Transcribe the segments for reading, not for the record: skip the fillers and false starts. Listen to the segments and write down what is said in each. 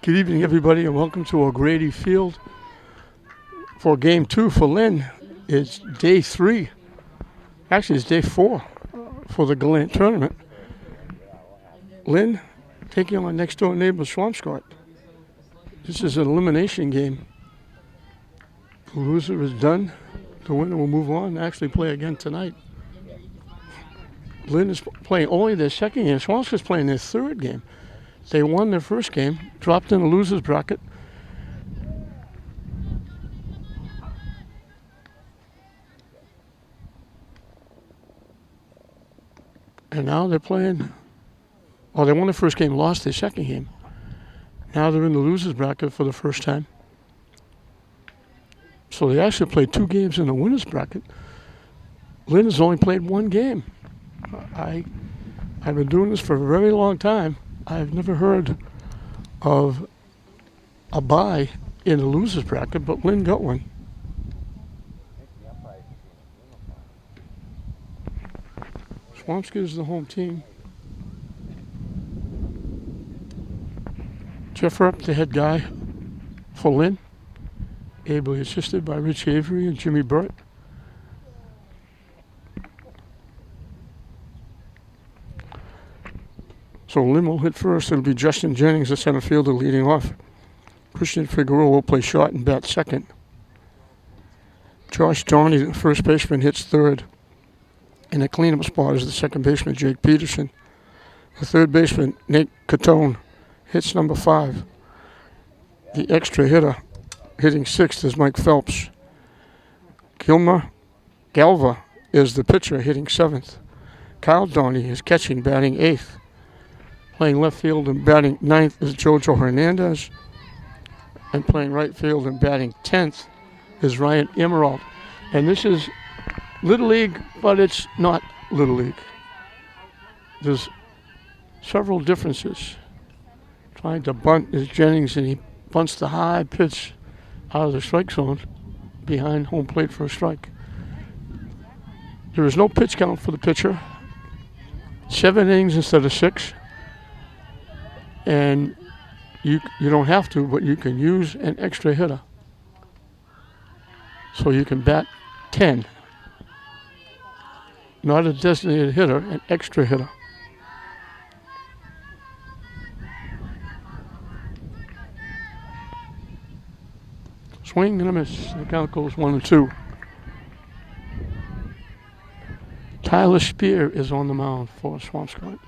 Good evening, everybody, and welcome to O'Grady Field for Game 2 for Lynn. It's day 3. Actually, it's day 4 for the Gallant tournament. Lynn taking on next-door neighbor Swampscott. This is an elimination game. The loser is done. The winner will move on and actually play again tonight. Lynn is playing only their second game. Swampscott's playing their third game. They won their first game, dropped in the loser's bracket. And now they're playing, they won the first game, lost their second game. Now they're in the loser's bracket for the first time. So they actually played 2 games in the winner's bracket. Lynn has only played 1 game. I've been doing this for a very long time. I've never heard of a bye in the loser's bracket, but Lynn got one. Swampscott is the home team. Jeff Earp, the head guy for Lynn, ably assisted by Rich Avery and Jimmy Burt. So Lynn will hit first. It'll be Justin Jennings, the center fielder, leading off. Christian Figueroa will play short and bat second. Josh Donnie, the first baseman, hits third. In the cleanup spot is the second baseman, Jake Peterson. The third baseman, Nate Catone, hits number 5. The extra hitter, hitting 6th, is Mike Phelps. Galva is the pitcher, hitting 7th. Kyle Donnie is catching, batting 8th. Playing left field and batting 9th is Jojo Hernandez. And playing right field and batting 10th is Ryan Emerald. And this is Little League, but it's not Little League. There's several differences. Trying to bunt is Jennings, and he bunts the high pitch out of the strike zone behind home plate for a strike. There is no pitch count for the pitcher. 7 innings instead of 6. And you don't have to, but you can use an extra hitter. So you can bat 10. Not a designated hitter, an extra hitter. Swing and a miss. The count goes 1-2. Tyler Spear is on the mound for Swampscott.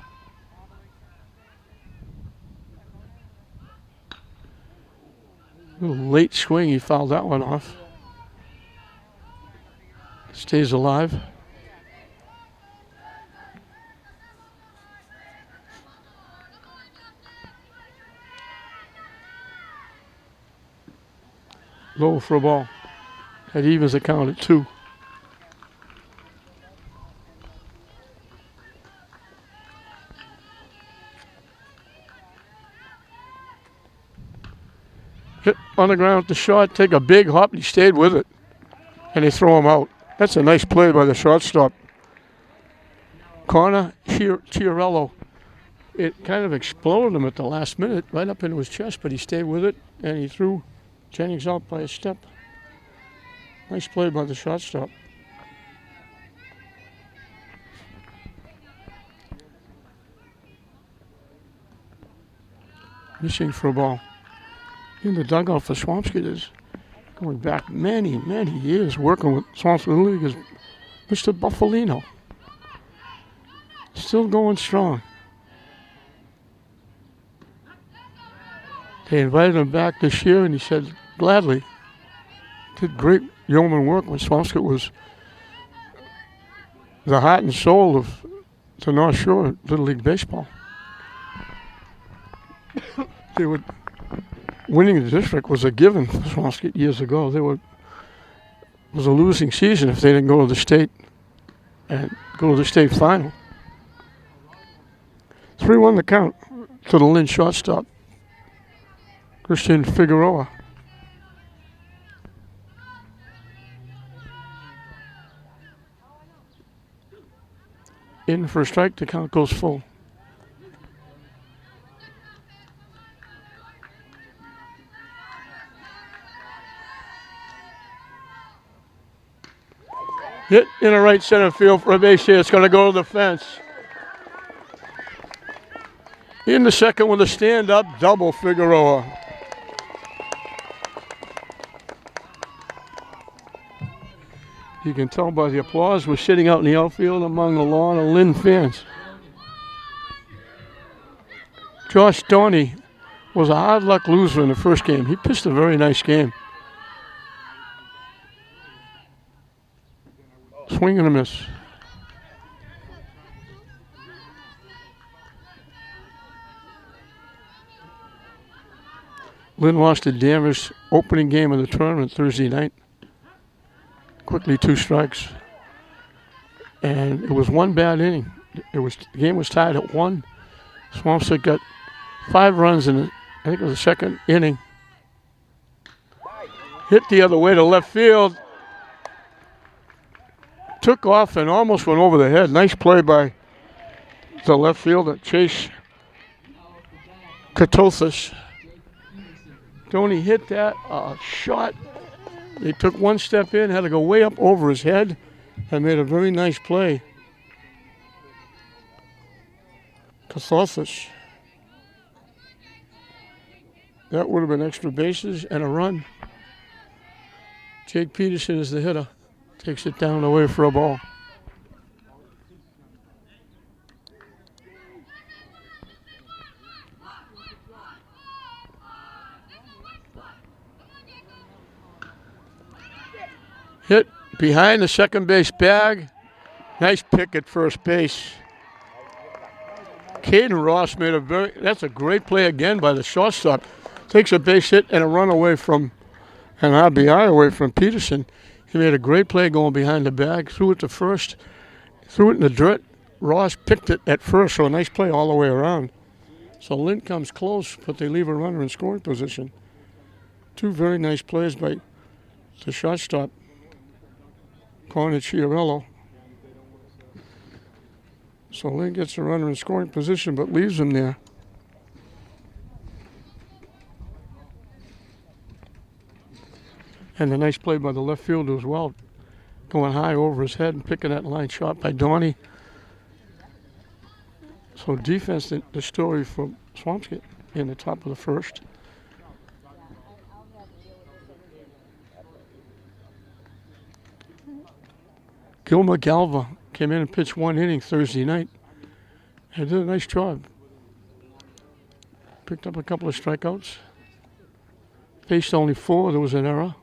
A little late swing, he fouled that one off. Stays alive. Low for a ball. That evens the count at 2. Hit on the ground at the short, take a big hop, and he stayed with it. And they throw him out. That's a nice play by the shortstop. Connor Chiarello. It kind of exploded him at the last minute, right up into his chest, but he stayed with it, and he threw Jennings out by a step. Nice play by the shortstop. Missing for a ball. In the dugout for Swampscott is going back many, many years working with Swampscott Little League is Mr. Buffalino. Still going strong. They invited him back this year, and he said, gladly. Did great yeoman work when Swampscott was the heart and soul of the North Shore Little League Baseball. Winning the district was a given for Swampscott years ago. It was a losing season if they didn't go to the state and go to the state final. 3-1 the count to the Lynn shortstop, Christian Figueroa. In for a strike, the count goes full. Hit in the right center field for a base hit. It's going to go to the fence. In the second with a stand-up double, Figueroa. You can tell by the applause. We're sitting out in the outfield among the lawn of Lynn fans. Josh Donnie was a hard luck loser in the first game. He pitched a very nice game. Swing and a miss. Lynn lost to Danvers opening game of the tournament Thursday night. Quickly 2 strikes. And it was one bad inning. The game was tied at 1. Swampscott got 5 runs in, I think it was the second inning. Hit the other way to left field. Took off and almost went over the head. Nice play by the left fielder, Chase Katothis. Tony hit that shot. They took one step in, had to go way up over his head, and made a very nice play. Katothis. That would have been extra bases and a run. Jake Peterson is the hitter. Takes it down away for a ball. Hit behind the second base bag. Nice pick at first base. Caden Ross made that's a great play again by the shortstop. Takes a base hit and a run away from, an RBI away from Peterson. He made a great play going behind the bag, threw it to first, threw it in the dirt. Ross picked it at first, so a nice play all the way around. So Lynn comes close, but they leave a runner in scoring position. 2 very nice plays by the shortstop, Conor Chiarello. So Lynn gets a runner in scoring position, but leaves him there. And a nice play by the left fielder as well, going high over his head and picking that line shot by Donnie. So defense, the story for Swampscott in the top of the first. Gilmer Galva came in and pitched 1 inning Thursday night and did a nice job. Picked up a couple of strikeouts. Faced only 4, there was an error.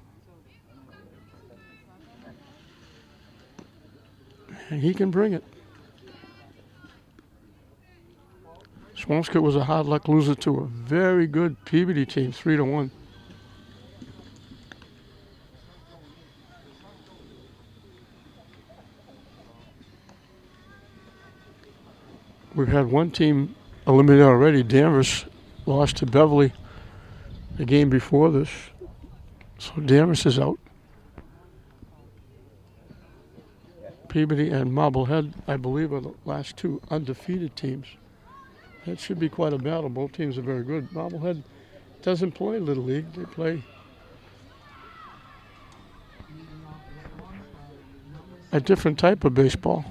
And he can bring it. Swampscott was a hard luck loser to a very good Peabody team, 3-1. We've had one team eliminated already. Danvers lost to Beverly the game before this. So Danvers is out. Peabody and Marblehead, I believe, are the last 2 undefeated teams. That should be quite a battle. Both teams are very good. Marblehead doesn't play Little League. They play a different type of baseball.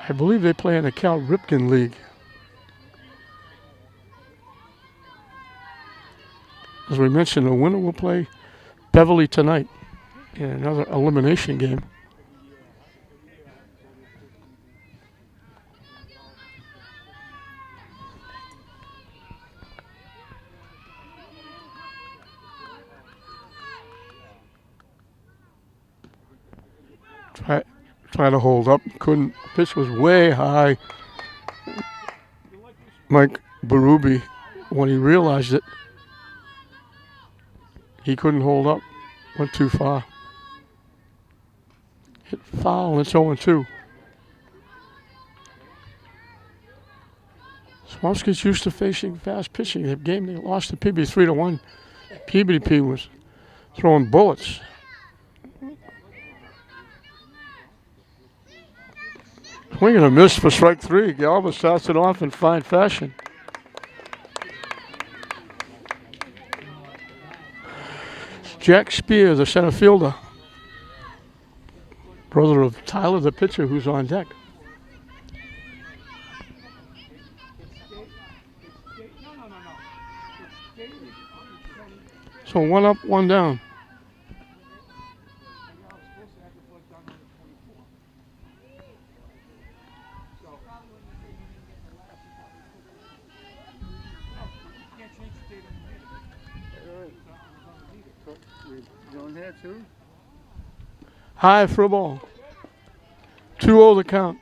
I believe they play in the Cal Ripken League. As we mentioned, the winner will play Beverly tonight in another elimination game. Try to hold up, couldn't. Pitch was way high. Mike Berube, when he realized it, he couldn't hold up. Went too far. Hit foul, it's 0-2. Swampscott's used to facing fast pitching. The game they lost to Peabody 3-1. Peabody P was throwing bullets. Swing and a miss for strike 3. Galva starts it off in fine fashion. Jack Spear, the center fielder. Brother of Tyler, the pitcher, who's on deck. So 1 up, 1 down. High for a ball. 2-0 the count.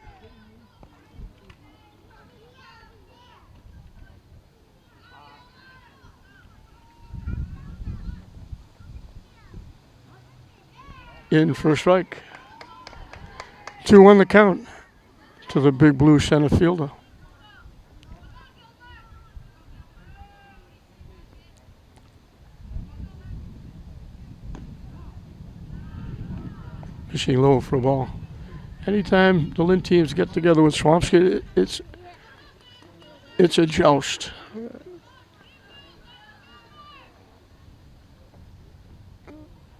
In for a strike. 2-1 the count to the big blue center fielder. Fishing low for a ball. Anytime the Lynn teams get together with Swampscott, it's a joust.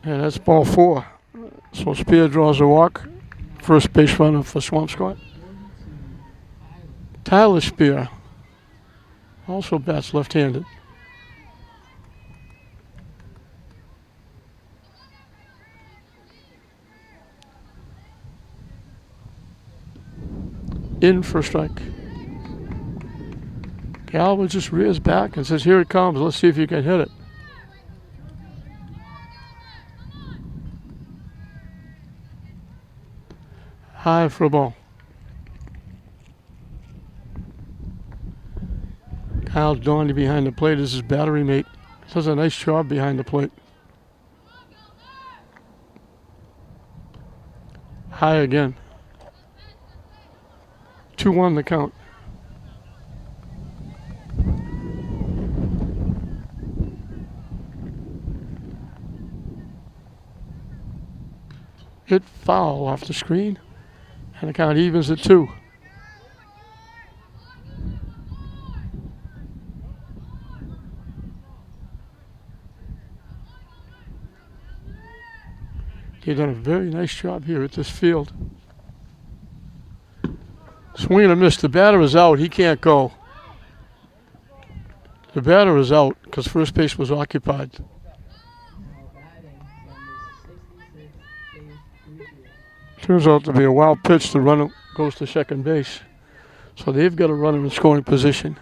And that's ball 4. So Spear draws a walk. First base runner for Swampscott. Tyler Spear also bats left-handed. In for a strike. Gallant just rears back and says, here it comes. Let's see if you can hit it. High for a ball. Kyle Donnie behind the plate is his battery mate. Does a nice job behind the plate. High again. 2-1 the count. Hit foul off the screen, and the count evens at 2. They've done a very nice job here at this field. Swing and a miss. The batter is out. He can't go. The batter is out because first base was occupied. Turns out to be a wild pitch. The runner goes to second base. So they've got a runner in scoring position,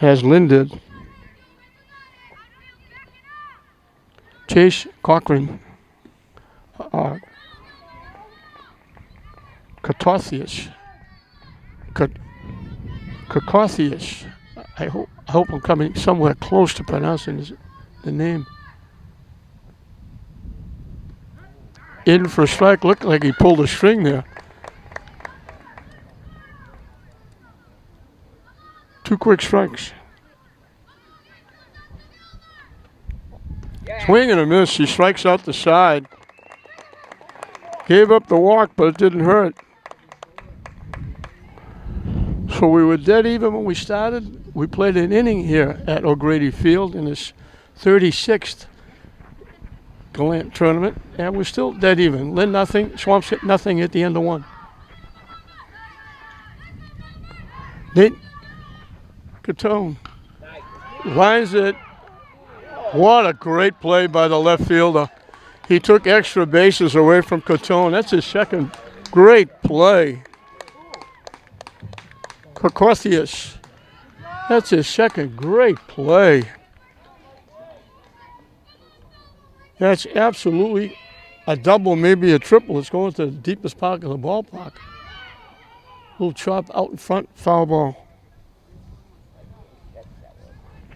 as Lynn did. Chase Cochran. Cacarthius. I hope I'm coming somewhere close to pronouncing the name. In for a strike. Looked like he pulled a string there. 2 quick strikes. Swing and a miss. He strikes out the side. Gave up the walk, but it didn't hurt. So we were dead even when we started. We played an inning here at O'Grady Field in this 36th Gallant tournament, and we're still dead even. Lynn nothing, Swampscott nothing at the end of 1. Nate Catone lines it. What a great play by the left fielder. He took extra bases away from Catone. That's his second great play. Cacarthius. That's his second great play. That's absolutely a double, maybe a triple. It's going to the deepest part of the ballpark. Little chop out in front, foul ball.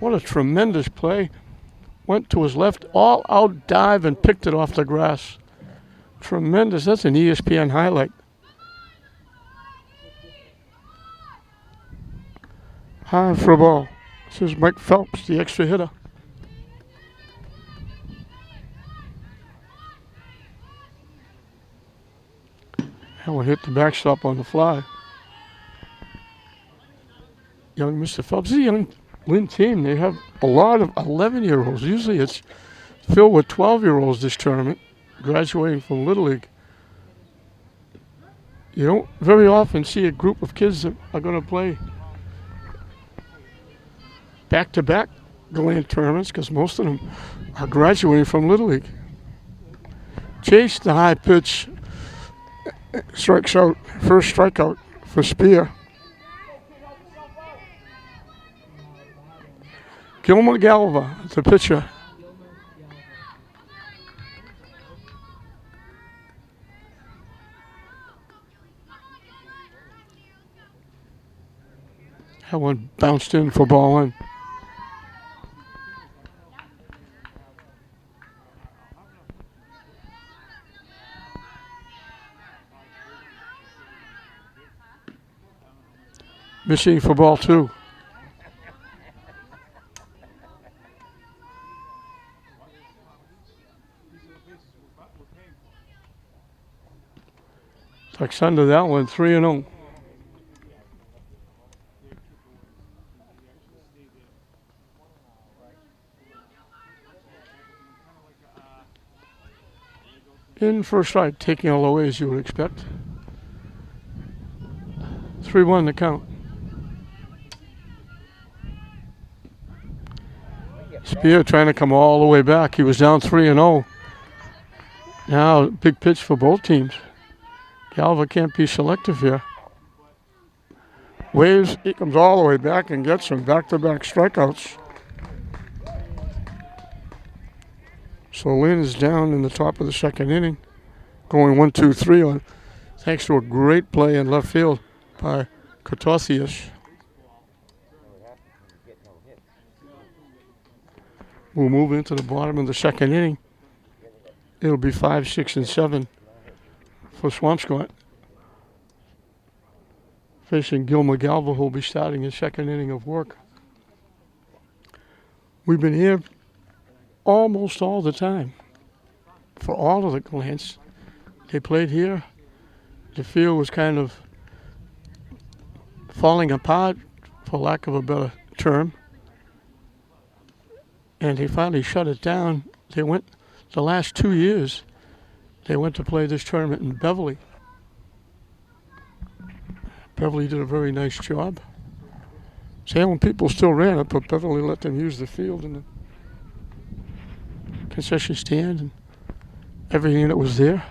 What a tremendous play. Went to his left, all out dive and picked it off the grass. Tremendous. That's an ESPN highlight. High for a ball. This is Mike Phelps, the extra hitter. And we hit the backstop on the fly. Young Mr. Phelps. This is a young Lynn team. They have a lot of 11-year-olds. Usually it's filled with 12-year-olds this tournament, graduating from Little League. You don't very often see a group of kids that are going to play back-to-back Gallant tournaments because most of them are graduating from Little League. Chase, the high pitch, strikes out. First strikeout for Spear. Gilmer Galva, the pitcher. That one bounced in for ball one. Missing for ball two. Tucks under that one, 3-0. In for a strike, taking all the way as you would expect. 3-1 the count. Spear trying to come all the way back. He was down 3-0. Now, big pitch for both teams. Galva can't be selective here. Waves, he comes all the way back and gets some back-to-back strikeouts. So Lynn is down in the top of the second inning, going 1-2-3 on, thanks to a great play in left field by Kotosius. We'll move into the bottom of the second inning. It'll be 5, 6, and 7 for Swampscott. Facing Gilmer Galva, who'll be starting his second inning of work. We've been here almost all the time for all of the Gallants. They played here. The field was kind of falling apart, for lack of a better term. And they finally shut it down. They went, the last 2 years, they went to play this tournament in Beverly. Beverly did a very nice job. Salem people still ran it, but Beverly let them use the field and the concession stand and everything that was there.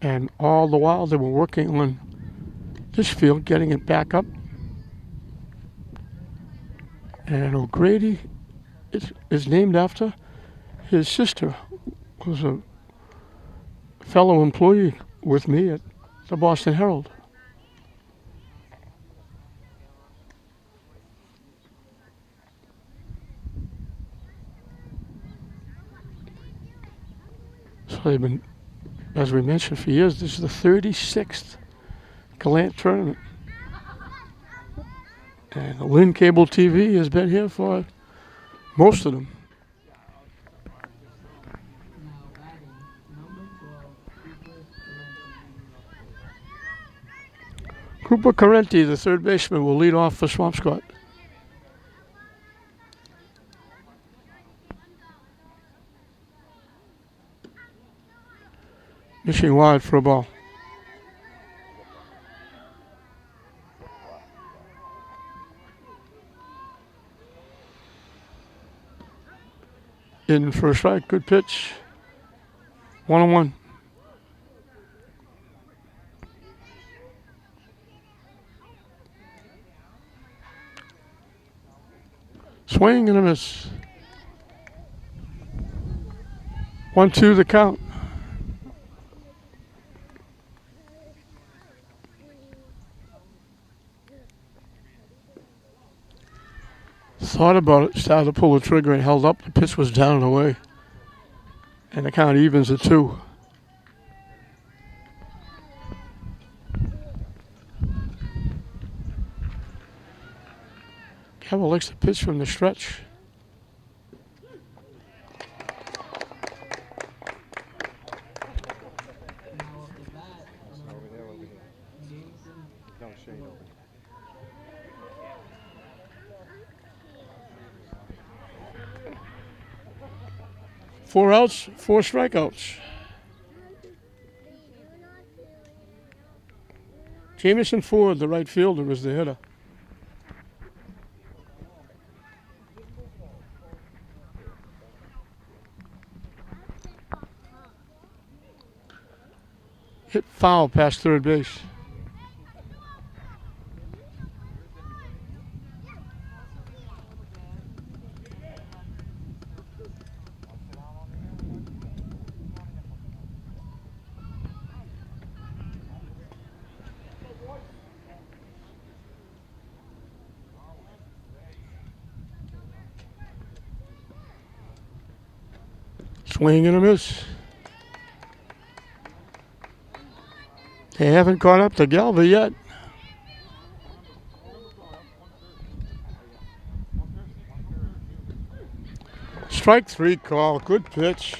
And all the while they were working on this field, getting it back up. And O'Grady is named after his sister, who's a fellow employee with me at the Boston Herald. So they've been, as we mentioned, for years. This is the 36th Gallant tournament. And Lynn Cable TV has been here for most of them. Cooper Carenti, the third baseman, will lead off for Swampscott. Missing wide for a ball. In for a strike, good pitch. 1-1. Swing and a miss. 1-2 the count. Thought about it, started to pull the trigger and held up. The pitch was down and away. And the count evens at 2. Gallant likes the pitch from the stretch. 4 outs, 4 strikeouts. Jamison Ford, the right fielder, is the hitter. Hit foul past third base. Swing and a miss. They haven't caught up to Galva yet. Strike 3 call. Good pitch.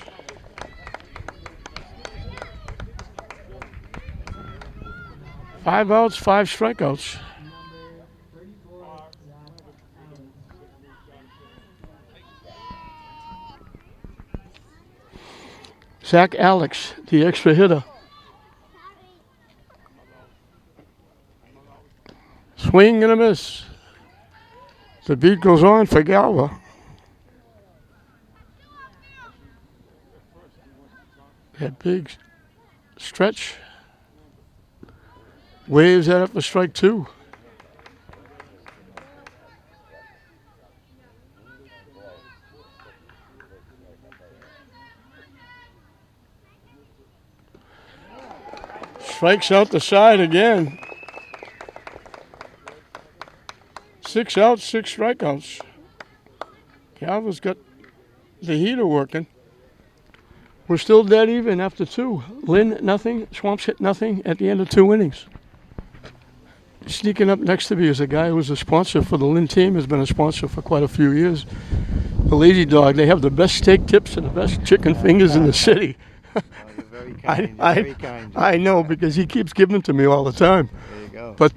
Five outs, 5 strikeouts. Zach Alex, the extra hitter. Swing and a miss. The beat goes on for Galva. That big stretch. Waves that up for strike 2. Strikes out the side again. 6 outs, 6 strikeouts. Galva's got the heater working. We're still dead even after 2. Lynn, nothing. Swampscott, nothing at the end of 2 innings. Sneaking up next to me is a guy who was a sponsor for the Lynn team, has been a sponsor for quite a few years. The Lazy Dog, they have the best steak tips and the best chicken fingers in the city. Oh, you're very kind. Very kind. I know, because he keeps giving them to me all the time. There you go. But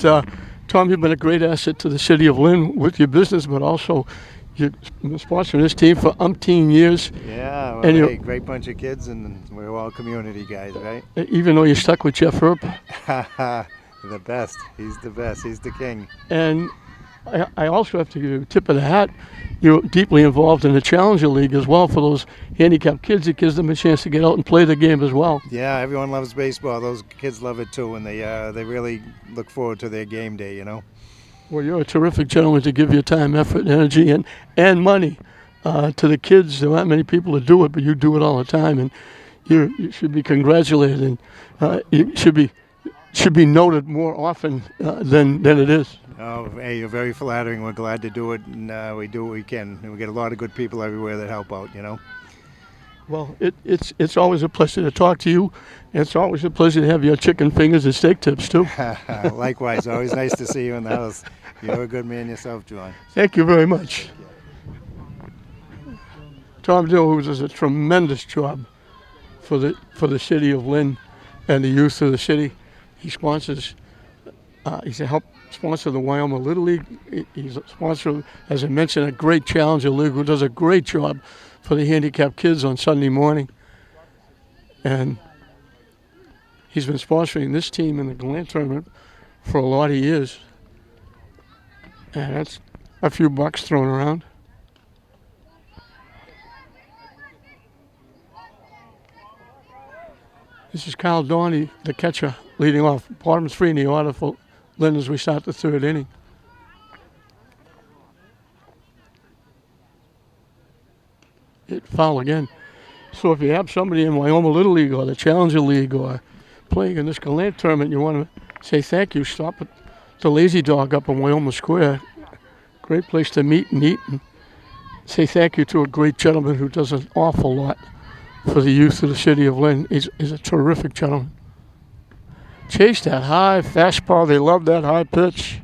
Tom, you've been a great asset to the city of Lynn with your business, but also you've been sponsoring this team for umpteen years. Yeah, well, and hey, great bunch of kids, and we're all community guys, right? Even though you're stuck with Jeff Earp. The best. He's the best. He's the king. And I also have to give you a tip of the hat. You're deeply involved in the Challenger League as well for those handicapped kids. It gives them a chance to get out and play the game as well. Yeah, everyone loves baseball. Those kids love it too, and they really look forward to their game day, you know. Well, you're a terrific gentleman to give your time, effort, energy, and money to the kids. There aren't many people that do it, but you do it all the time, and you should be congratulated, and you should be noted more often than it is. Oh, hey, you're very flattering. We're glad to do it, and we do what we can. And we get a lot of good people everywhere that help out, you know. Well, it's always a pleasure to talk to you. It's always a pleasure to have your chicken fingers and steak tips, too. Likewise. Always nice to see you in the house. You're a good man yourself, John. Thank you very much. Tom Dill, who does a tremendous job for the city of Lynn and the youth of the city. He sponsors, he's a help sponsor the Wyoming Little League. He's a sponsor, as I mentioned, a great Challenger League who does a great job for the handicapped kids on Sunday morning. And he's been sponsoring this team in the Gallant tournament for a lot of years. And that's a few bucks thrown around. This is Kyle Downey, the catcher, leading off. Bottom's 3 in the order for Lynn as we start the 3rd inning. Hit foul again. So if you have somebody in Wyoming Little League or the Challenger League or playing in this Gallant tournament, you want to say thank you. Stop at the Lazy Dog up in Wyoming Square. Great place to meet and eat and say thank you to a great gentleman who does an awful lot for the youth of the city of Lynn. He's a terrific gentleman. Chase that high fastball. They love that high pitch.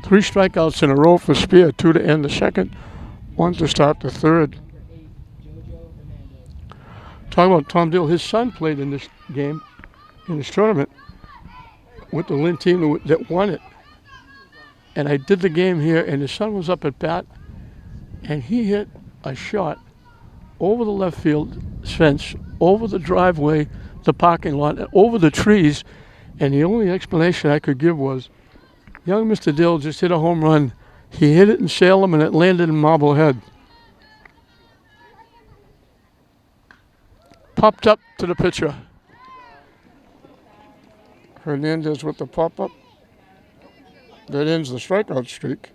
3 strikeouts in a row for Spear. 2 to end the 2nd. 1 to start the 3rd. Talking about Tom Dill, his son played in this game, in this tournament, with the Lynn team that won it. And I did the game here, and his son was up at bat, and he hit a shot over the left field fence, over the driveway, the parking lot, over the trees, and the only explanation I could give was, young Mr. Dill just hit a home run. He hit it in Salem and it landed in Marblehead. Popped up to the pitcher. Hernandez with the pop-up. That ends the strikeout streak.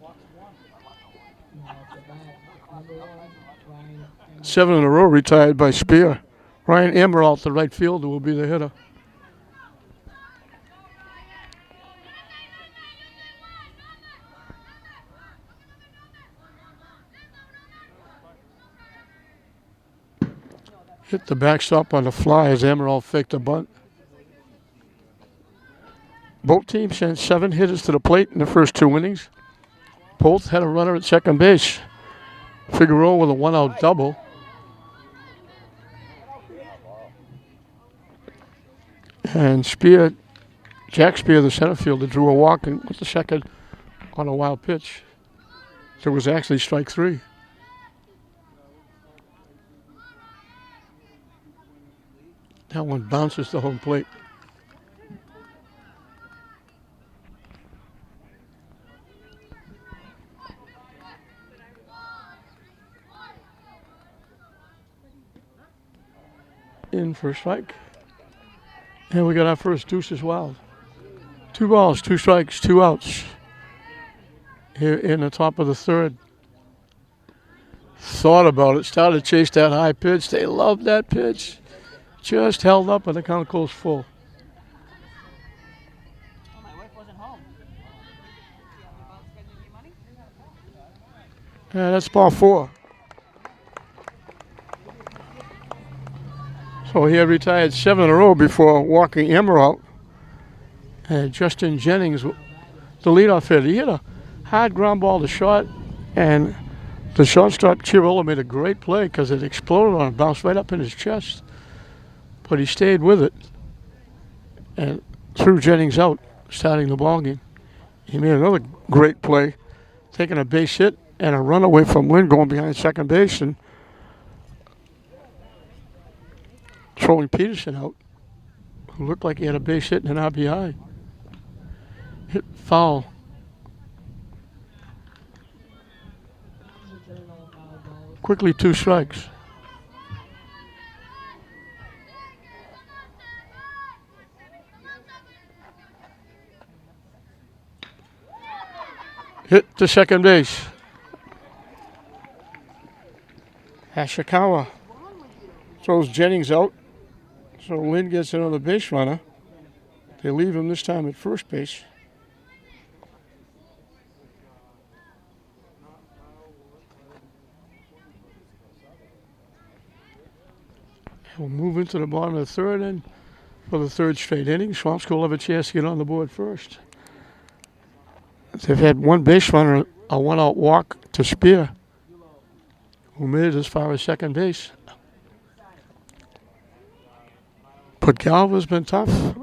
7 in a row retired by Spear. Ryan Emerald, the right fielder, will be the hitter. Hit the backstop on the fly as Emerald faked a bunt. Both teams sent 7 hitters to the plate in the first 2 innings. Both had a runner at second base. Figueroa with a 1-out double. And Spear, Jack Spear, the center fielder, drew a walk and with the second on a wild pitch. So it was actually strike 3. That one bounces to home plate. In for a strike. And we got our first Deuces Wild. 2 balls, 2 strikes, 2 outs. Here in the top of the third. Thought about it, started to chase that high pitch. They loved that pitch. Just held up and the count goes full. My wife wasn't home. That's ball 4. So he had retired 7 in a row before walking Emerald. And Justin Jennings, the leadoff hitter, he hit a hard ground ball to short, and the shortstop Chirola made a great play because it exploded on him, bounced right up in his chest. But he stayed with it and threw Jennings out, starting the ball game. He made another great play, taking a base hit and a run away from Lynn going behind second base and throwing Peterson out, who looked like he had a base hit and an RBI. Hit foul. Quickly 2 strikes. Hit to second base. Hashikawa throws Jennings out. So Lynn gets another base runner. They leave him this time at first base. We'll move into the bottom of the third, and for the third straight inning, Swampscott will have a chance to get on the board first. They've had 1 base runner, a 1-out walk to Spear, who made it as far as second base. But Galva's been tough.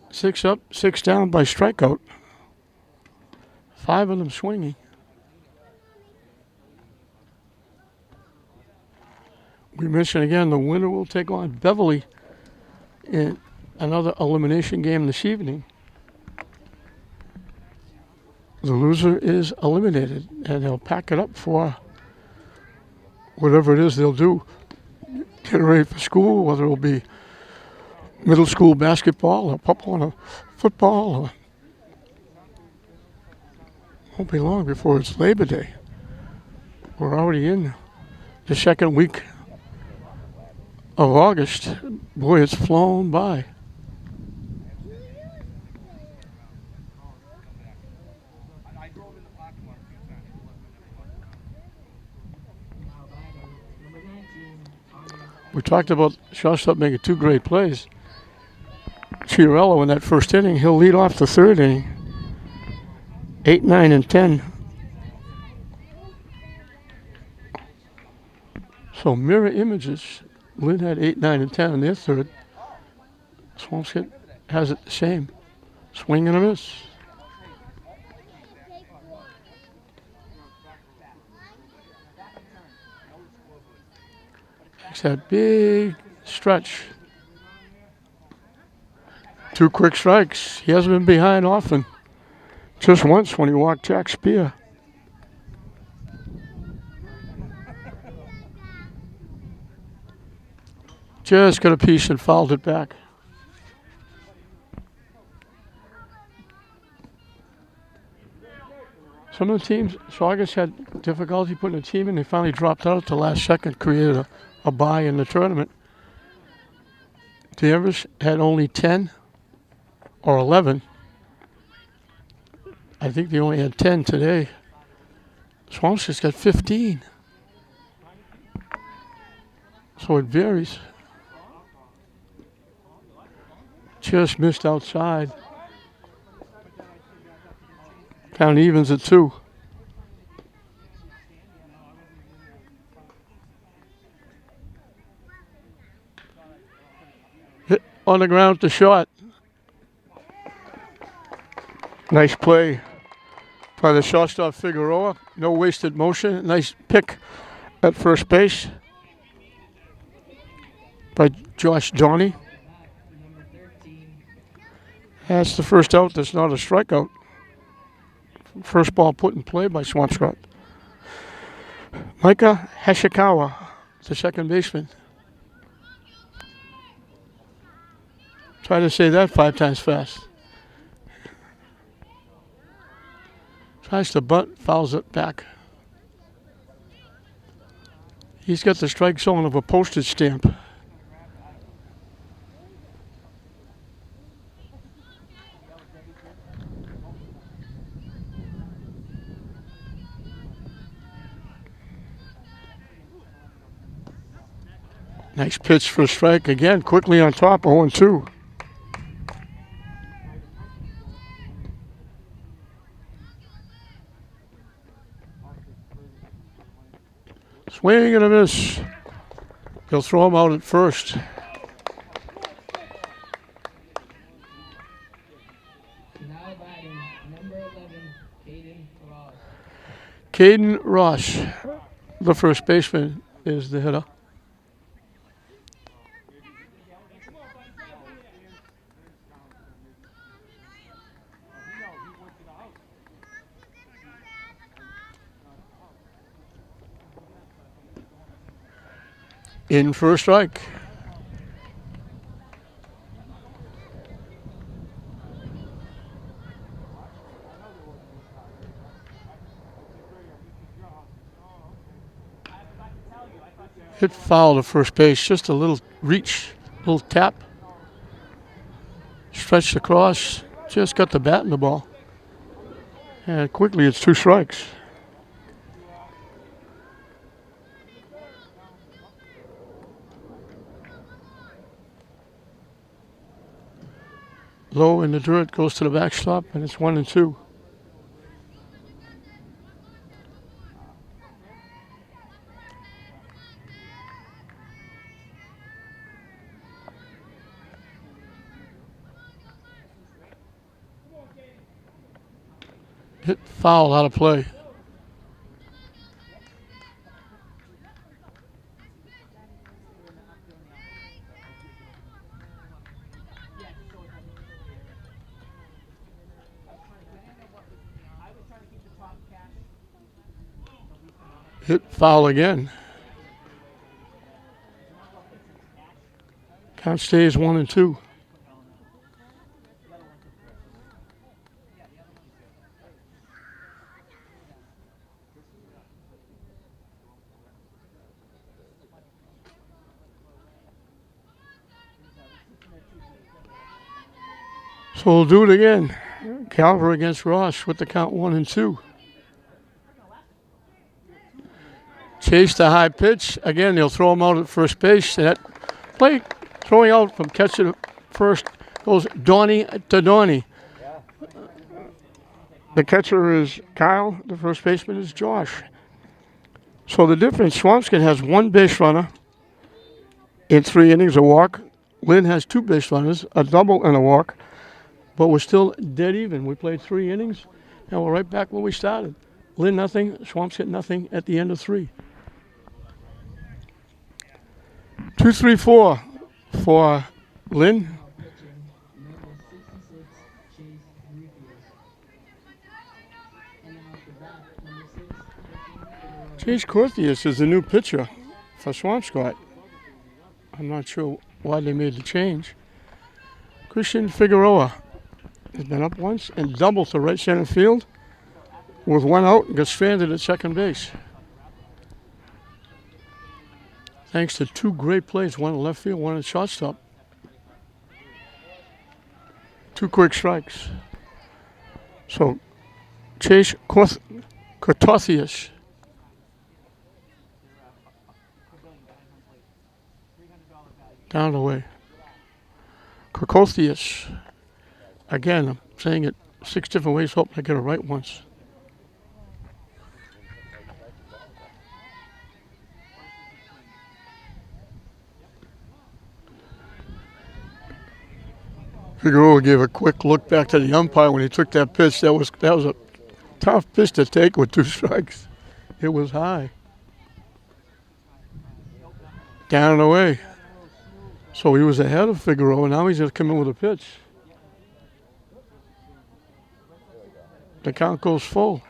6 up, 6 down by strikeout. 5 of them swinging. We mentioned again the winner will take on Beverly in another elimination game this evening. The loser is eliminated, and they'll pack it up for whatever it is they'll do. Get ready for school, whether it'll be middle school basketball or football. Or won't be long before it's Labor Day. We're already in the second week of August. Boy, it's flown by. We talked about shortstop making 2 great plays. Chiarello in that first inning, he'll lead off the third inning. 8, 9, and 10. So mirror images. Lynn had 8, 9, and 10 in their third. Swampscott has it the same. Swing and a miss. Takes that big stretch. 2 quick strikes. He hasn't been behind often. Just once when he walked Jack Spear. Just got a piece and fouled it back. Some of the teams, Saugus had difficulty putting a team in. They finally dropped out at the last second, created a bye in the tournament. Danvers had only 10 or 11. I think they only had 10 today. Swampscott's got 15. So it varies. Just missed outside. Count evens at 2. Hit on the ground to short. Nice play by the shortstop Figueroa. No wasted motion. Nice pick at first base by Josh Donnie. That's the first out. That's not a strikeout. First ball put in play by Swampscott. Micah Hashikawa, the second baseman. Try to say that 5 times fast. Tries to bunt, fouls it back. He's got the strike zone of a postage stamp. Nice pitch for a strike again, quickly on top, 0-2. Swing and a miss. He'll throw him out at first. Now batting, number 11, Caden Ross. Caden Ross, the first baseman, is the hitter. In for a strike. Hit foul to first base, just a little reach, little tap. Stretched across, just got the bat in the ball. And quickly it's 2 strikes. Low in the dirt, goes to the backstop, and it's 1-2. Hit foul out of play. Hit foul again. Count stays 1-2. So we'll do it again. Calver against Ross with the count 1-2. Chase the high pitch. Again, they'll throw him out at first base. And that play, throwing out from catcher to first, goes Donnie to Donnie. The catcher is Kyle. The first baseman is Josh. So the difference, Swampscott has 1 base runner in 3 innings, a walk. Lynn has 2 base runners, a double and a walk. But we're still dead even. We played 3 innings, and we're right back where we started. Lynn nothing, Swampscott nothing at the end of 3. 2-3-4 for Lynn. Now pitching number 66, Chase Rufus. And now at the bat, number 6, Christian Figueroa. Chase Corthius is the new pitcher for Swampscott. I'm not sure why they made the change. Christian Figueroa has been up once and doubled to right center field with one out and got stranded at second base. Thanks to two great plays, one in left field, one at shortstop. Two quick strikes. So Chase Corthius down the way. Corthius. Again, I'm saying it 6 different ways, hoping I get it right once. Figueroa gave a quick look back to the umpire when he took that pitch. That was a tough pitch to take with 2 strikes. It was high. Down and away. So he was ahead of Figueroa. Now he's going to come in with a pitch. The count goes full.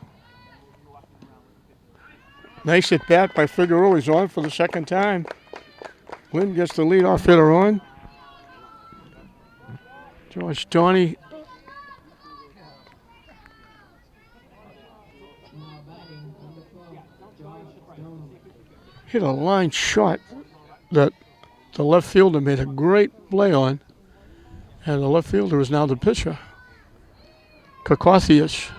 Nice at bat by Figueroa. He's on for the second time. Lynn gets the leadoff hitter on. George Donnie Now batting number 12, George Donald. hit a line shot that the left fielder made a great play on. And the left fielder is now the pitcher. Corthius.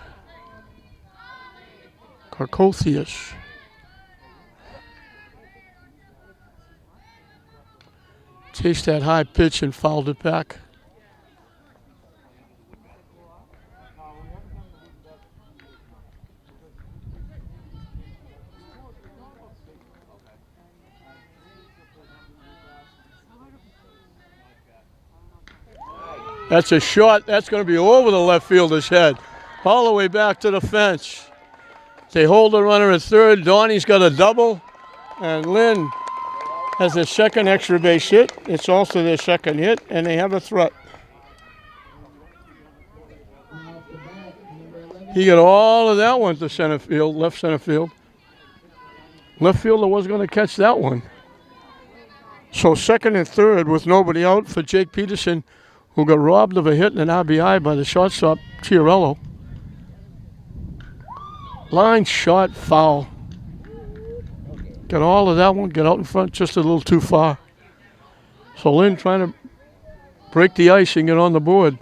Chased that high pitch and fouled it back. That's a shot. That's going to be over the left fielder's head. All the way back to the fence. They hold the runner at third. Donnie's got a double. And Lynn has their second extra base hit. It's also their second hit. And they have a threat. Now at the bat, number 11, He got all of that one to center field, left center field. Left fielder was going to catch that one. So second and third with nobody out for Jake Peterson, who got robbed of a hit and an RBI by the shortstop, Chiarello. Line shot, foul. Got all of that one, got out in front just a little too far. So Lynn trying to break the ice and get on the board.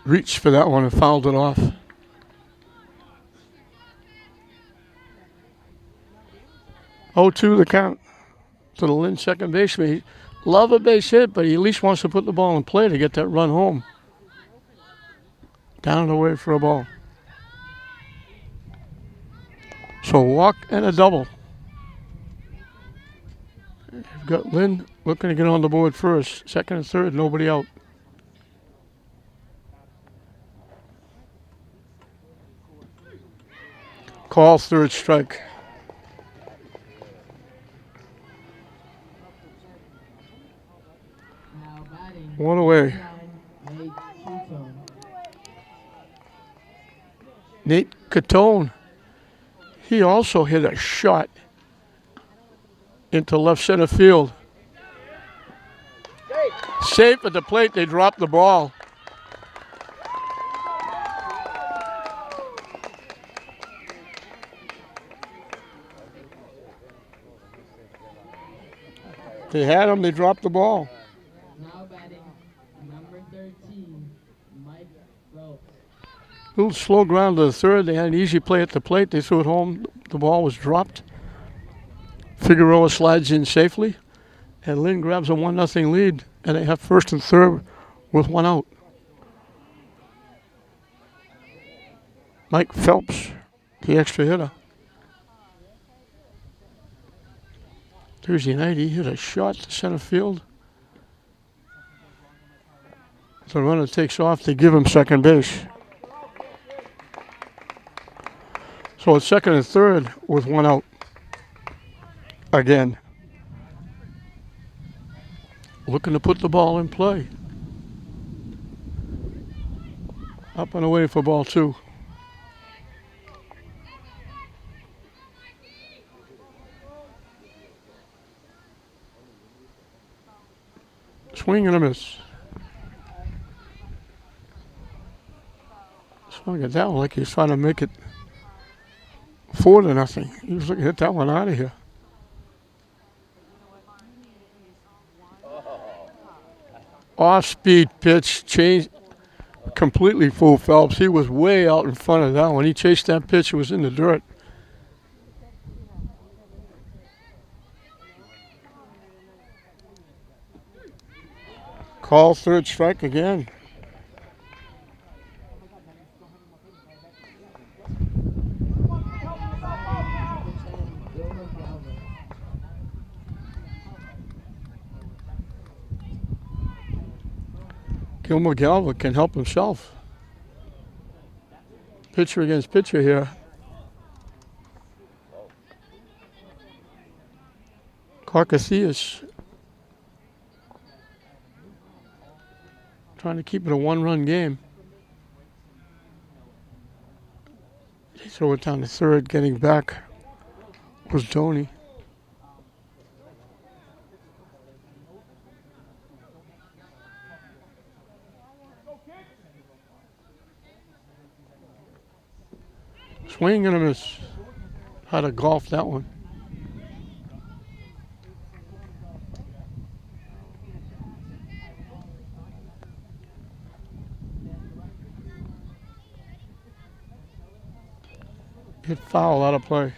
Reached for that one and fouled it off. 0-2 the count to the Lynn second baseman. He love a base hit, but he at least wants to put the ball in play to get that run home. Down and away for a ball. So walk and a double. You've got Lynn looking to get on the board first. Second and third, nobody out. Call third strike. now batting One away. 9, Nate Hutone. Nate Catone. He also hit a shot into left center field. Safe at the plate, they dropped the ball. They had him, they dropped the ball. Now batting number 13, Mike Phelps. Little slow ground to the third. They had an easy play at the plate. They threw it home. The ball was dropped. Figueroa slides in safely. And Lynn grabs a 1-0 lead. And they have first and third with one out. Mike Phelps, the extra hitter. Thursday night, he hit a shot to center field. The runner takes off. They give him second base. So it's second and third with one out. Again. Looking to put the ball in play. Up and away for ball two. Swing and a miss. Swung at that one like he was trying to make it 4-0. He was looking to hit that one out of here. Off-speed pitch, change, completely fooled Phelps. He was way out in front of that one. He chased that pitch, it was in the dirt. Call third strike again. Gallant can help himself. Pitcher against pitcher here. Carcathius trying to keep it a one-run game. They throw it down to third. Getting back was Doney. Swing and a miss. Had to golf that one. Hit foul, out of play.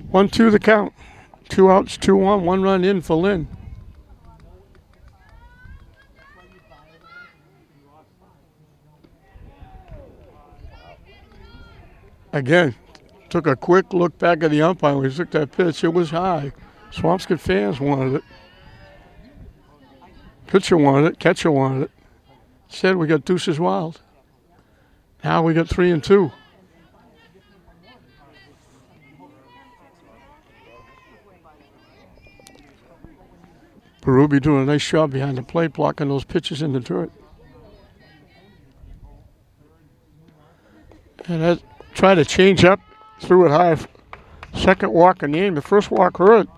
One, two the count. 2 outs, 2-1, 1 run in for Lynn. Again, took a quick look back at the umpire when he took that pitch. It was high. Swampscott fans wanted it. Pitcher wanted it. Catcher wanted it. Said we got deuces wild. Now we got 3-2. Berube doing a nice job behind the plate, blocking those pitches in the dirt. And that tried to change up, threw it high. Second walk in the inning. The first walk hurt.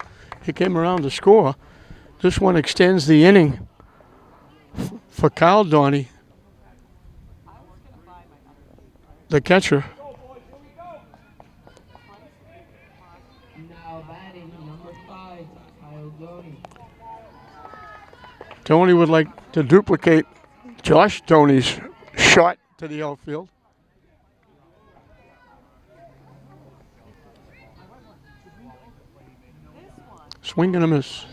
He came around to score. This one extends the inning for Kyle Donnie, the catcher. Now batting number 5, Kyle Doney. Donnie would like to duplicate Josh Doney's shot to the outfield. Swing and a miss.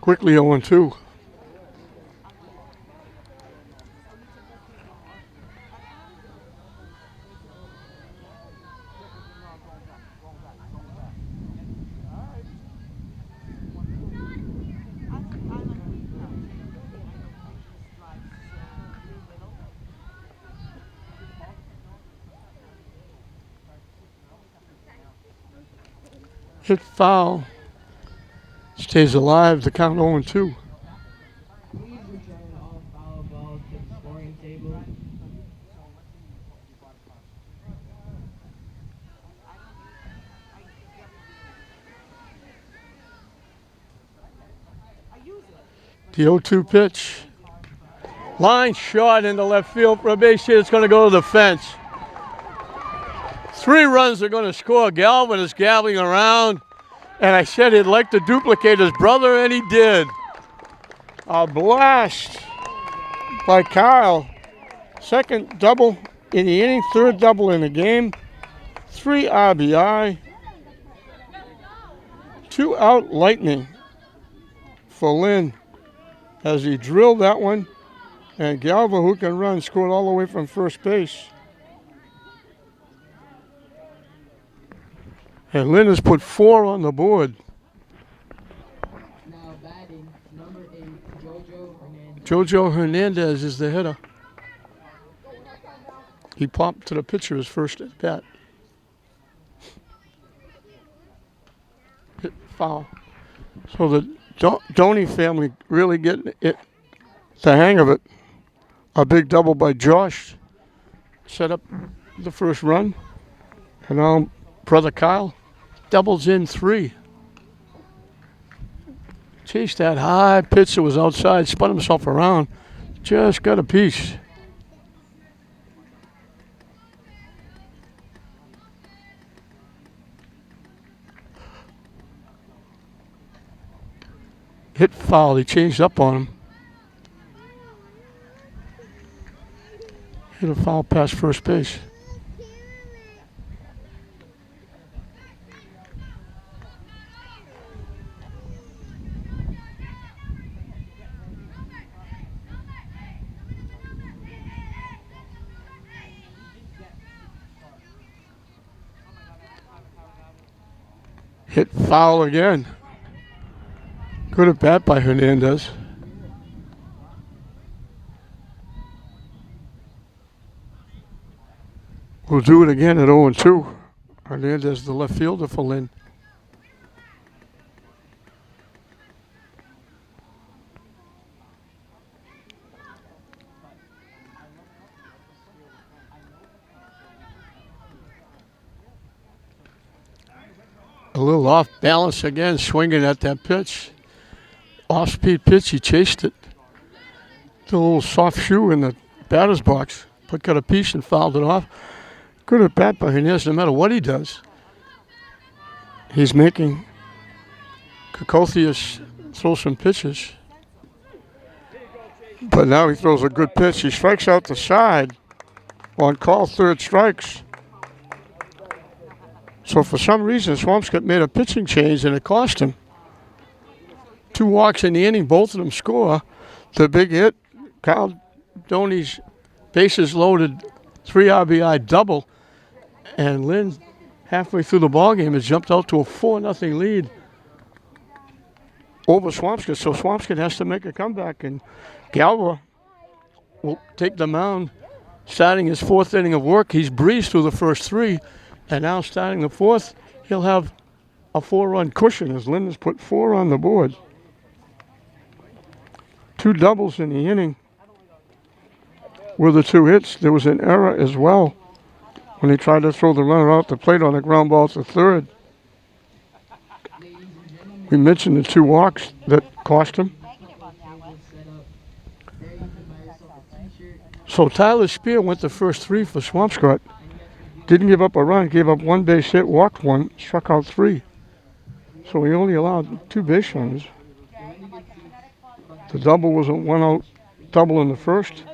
Quickly 0-2. Hit foul. Stays alive. The count 0-2. Please return all foul balls to the scoring table. The 0-2 pitch. Line shot into left field for a base hit. It's going to go to the fence. 3 runs are going to score. Galvin is gabbling around. And I said he'd like to duplicate his brother, and he did. A blast by Kyle. Second double in the inning, third double in the game. 3 RBI, 2 out lightning for Lynn as he drilled that one. And Galva, who can run, scored all the way from first base. And Lynn has put 4 on the board. Now batting, number 8, Jojo Hernandez. Jojo Hernandez is the hitter. He popped to the pitcher his first at bat. Hit foul. So the Doney family really getting it, the hang of it. A big double by Josh set up the first run. And now brother Kyle doubles in 3. Chased that high pitch that was outside, spun himself around. Just got a piece. Hit foul, he changed up on him. Hit a foul past first base. Hit foul again. Good at bat by Hernandez. We'll do it again at 0-2. Hernandez, the left fielder for Lynn. A little off balance again, swinging at that pitch. Off-speed pitch, he chased it. The little soft shoe in the batter's box, but got a piece and fouled it off. Good at bat by Hernandez, no matter what he does. He's making Kokotheus throw some pitches. But now he throws a good pitch. He strikes out the side on call, 3rd strikes. So for some reason, Swampscott made a pitching change and it cost him. 2 walks in the inning, both of them score. The big hit, Kyle Doney's bases loaded 3 RBI double. And Lynn, halfway through the ballgame, has jumped out to a 4-0 lead over Swampscott. So Swampscott has to make a comeback. And Galva will take the mound, starting his 4th inning of work. He's breezed through the first 3. And now starting the 4th, he'll have a 4-run cushion as Lynn has put 4 on the board. 2 doubles in the inning were the 2 hits. There was an error as well when he tried to throw the runner out the plate on a ground ball to 3rd. We mentioned the 2 walks that cost him. So Tyler Spear went the first 3 for Swampscott. Didn't give up a run, gave up 1 base hit, walked 1, struck out 3. So he only allowed 2 base runs. The double was a 1-out double in the first.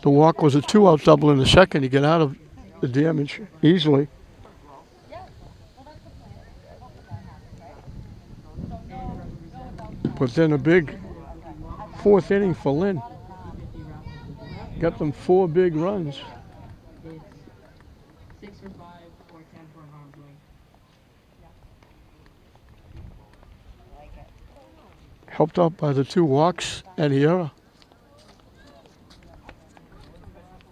The walk was a 2-out double in the second. He got out of the damage easily. But then a big 4th inning for Lynn. Got them 4 big runs. 6 for 5 or 10 for harm's way. Helped out by the 2 walks and the error.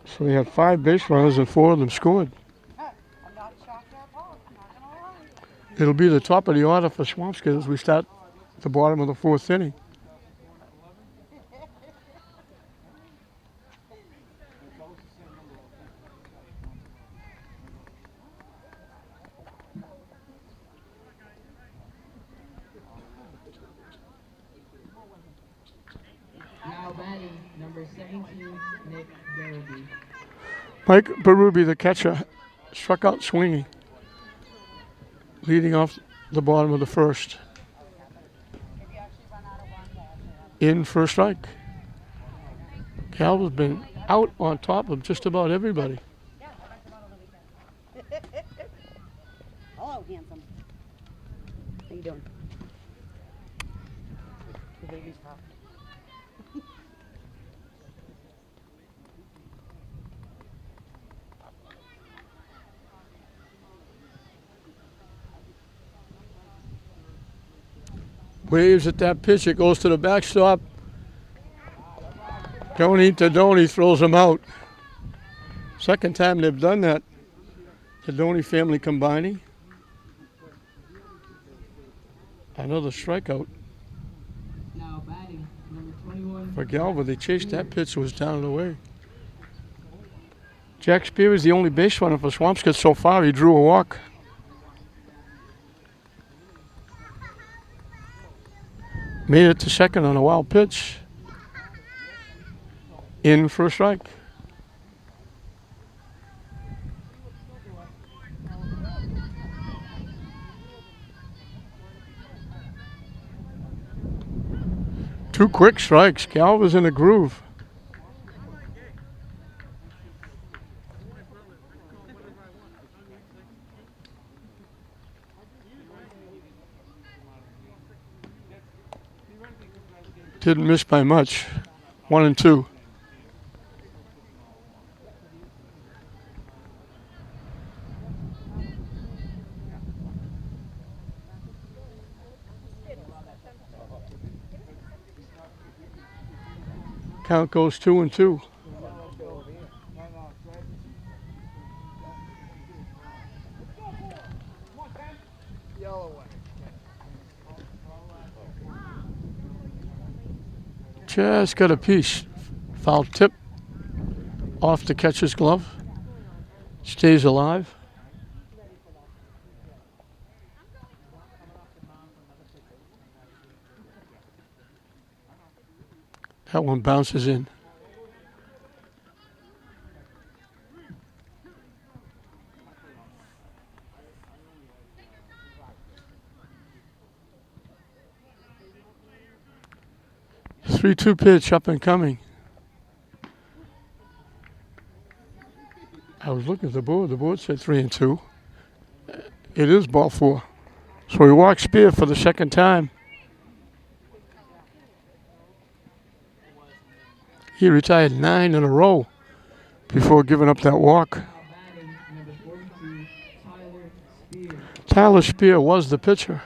So he had 5 base runners and 4 of them scored. It'll be the top of the order for Swampscott as we start at the bottom of the 4th inning. Now batting, number 17, Nick Barabee. Mike Berube, the catcher, struck out swinging, leading off the bottom of the 1st. In first strike. Cal has been out on top of just about everybody. Hello, handsome. How you doing? The baby's top. Waves at that pitch. It goes to the backstop. Donnie throws him out. Second time they've done that. The Donnie family combining. Another strikeout Now batting, number 21. for Galva. They chased that pitch. It was down and away. Jack Spear is the only base runner for Swampscott so far. He drew a walk. Made it to second on a wild pitch. In for a strike. Two quick strikes. Galva's in a groove. Didn't miss by much. 1-2. Count goes 2-2. Just got a piece. Foul tip off the catcher's glove. Stays alive. That one bounces in. Three-two pitch up and coming. I was looking at the board. The board said 3-2. It is ball four. So he walks Spear for the second time. He retired 9 in a row before giving up that walk. Now batting, number 42, Tyler Spear. Tyler Spear was the pitcher.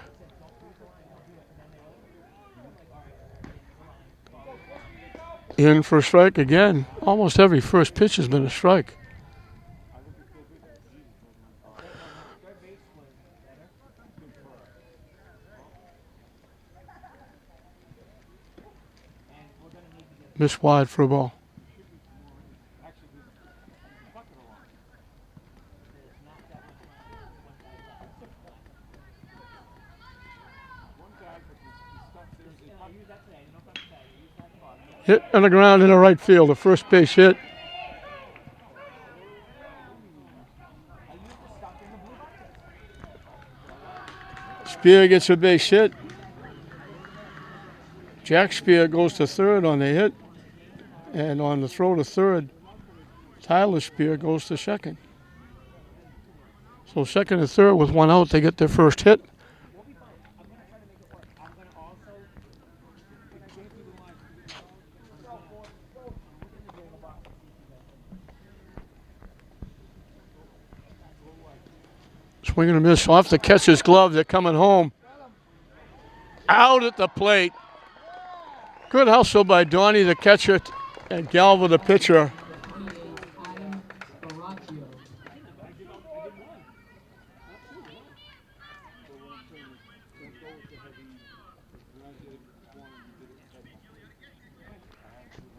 In for a strike again. Almost every first pitch has been a strike. Miss wide for a ball. Hit on the ground in the right field, a first base hit. Spear gets a base hit. Jack Spear goes to third on the hit. And on the throw to third, Tyler Spear goes to second. So second and third with one out, they get their first hit. Swing and a miss off the catcher's glove. They're coming home. Out at the plate. Good hustle by Donnie, the catcher, and Galva, the pitcher. Adam Baracchio.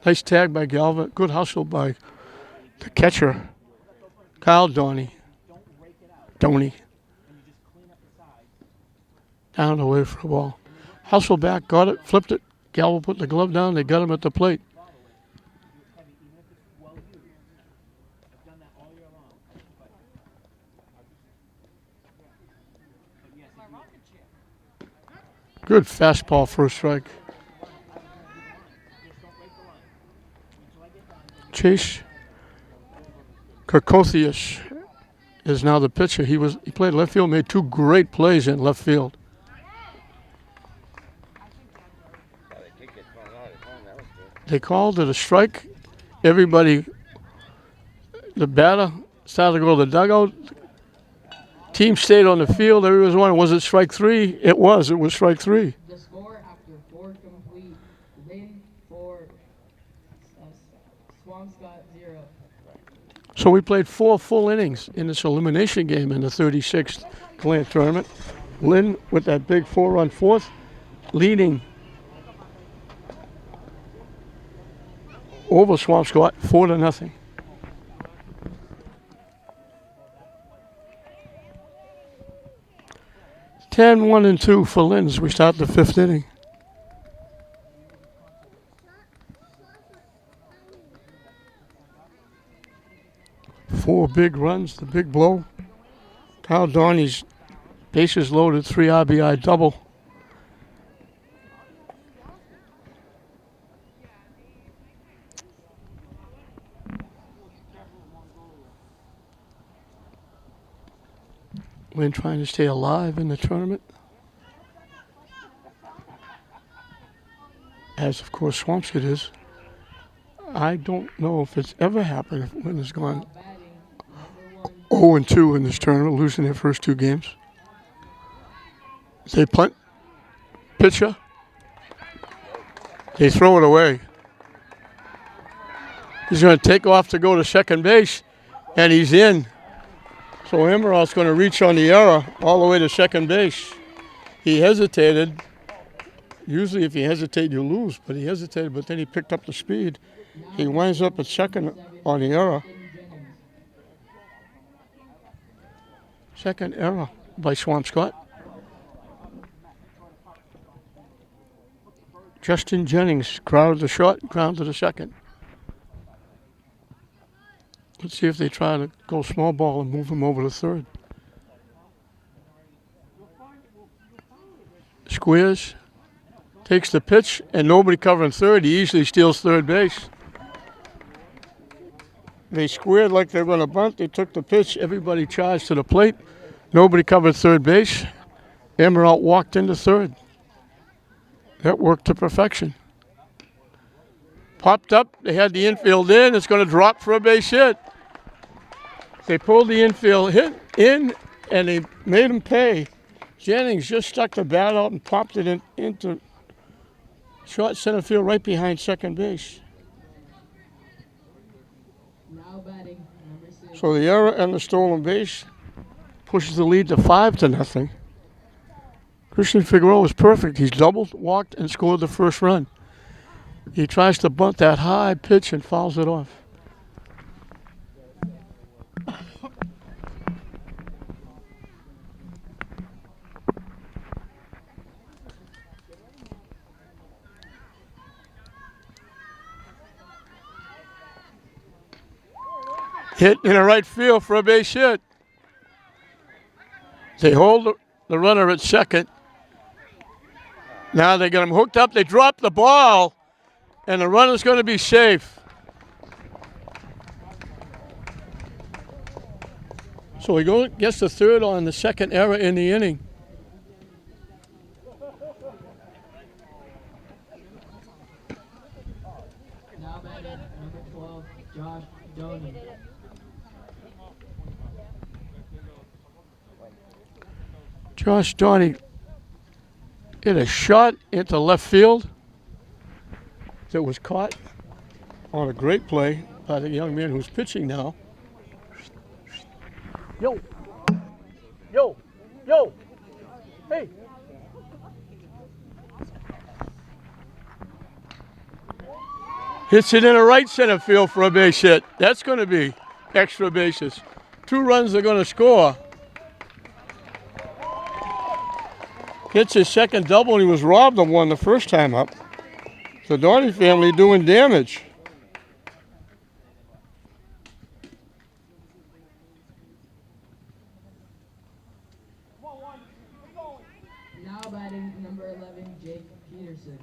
Nice tag by Galva. Good hustle by the catcher, Kyle Donnie. Down away for a ball. Hustle back, got it, flipped it. Galva put the glove down. They got him at the plate. Good fastball for a strike. Chase Kokothius is now the pitcher. He played left field, made 2 great plays in left field. They called it a strike. Everybody, the batter started to go to the dugout. Team stayed on the field. Everyone was wondering, was it strike 3? It was. It was strike 3. The score after 4 complete. Lynn 4, Swampscott 0. So we played 4 full innings in this elimination game in the 36th Gallant tournament. Lynn with that big 4-run fourth, leading over Swampscott 4-0. Ten, 1, and 2 for Lynn as we start the 5th inning. Four big runs, the big blow. Kyle Donnie's bases loaded, 3 RBI double. Lynn trying to stay alive in the tournament. As, of course, Swampscott is. I don't know if it's ever happened if Lynn has gone 0-2 in this tournament, losing their first 2 games. They punt. Pitcher. They throw it away. He's going to take off to go to second base, and he's in. So Emerald's going to reach on the error all the way to second base. He hesitated. Usually if you hesitate, you lose, but he hesitated, but then he picked up the speed. He winds up at second on the error. Second error by Swampscott. Justin Jennings grounded the short, grounded the second. Let's see if they try to go small ball and move him over to third. Squares, takes the pitch, and nobody covering third. He easily steals third base. They squared like they're going to bunt. They took the pitch. Everybody charged to the plate. Nobody covered third base. Emerald walked into third. That worked to perfection. Popped up. They had the infield in. It's going to drop for a base hit. They pulled the infield hit in, and they made him pay. Jennings just stuck the bat out and popped it into short center field right behind second base. Now batting, number 6. So the error and the stolen base pushes the lead to 5-0. Christian Figueroa was perfect. He's doubled, walked, and scored the first run. He tries to bunt that high pitch and fouls it off. Hit in the right field for a base hit. They hold the runner at second. Now they get him hooked up. They drop the ball, and the runner's going to be safe. So he gets the third on the second error in the inning. Now batting, number 12, Josh Doney. Josh Donnie hit a shot into left field that was caught on a great play by the young man who's pitching now. Yo, yo, yo, hey. Hits it in the right center field for a base hit. That's going to be extra bases. 2 runs they're going to score. Hits his second double, and he was robbed of one the first time up. The Donnie family doing damage. Now batting, number 11, Jake Peterson.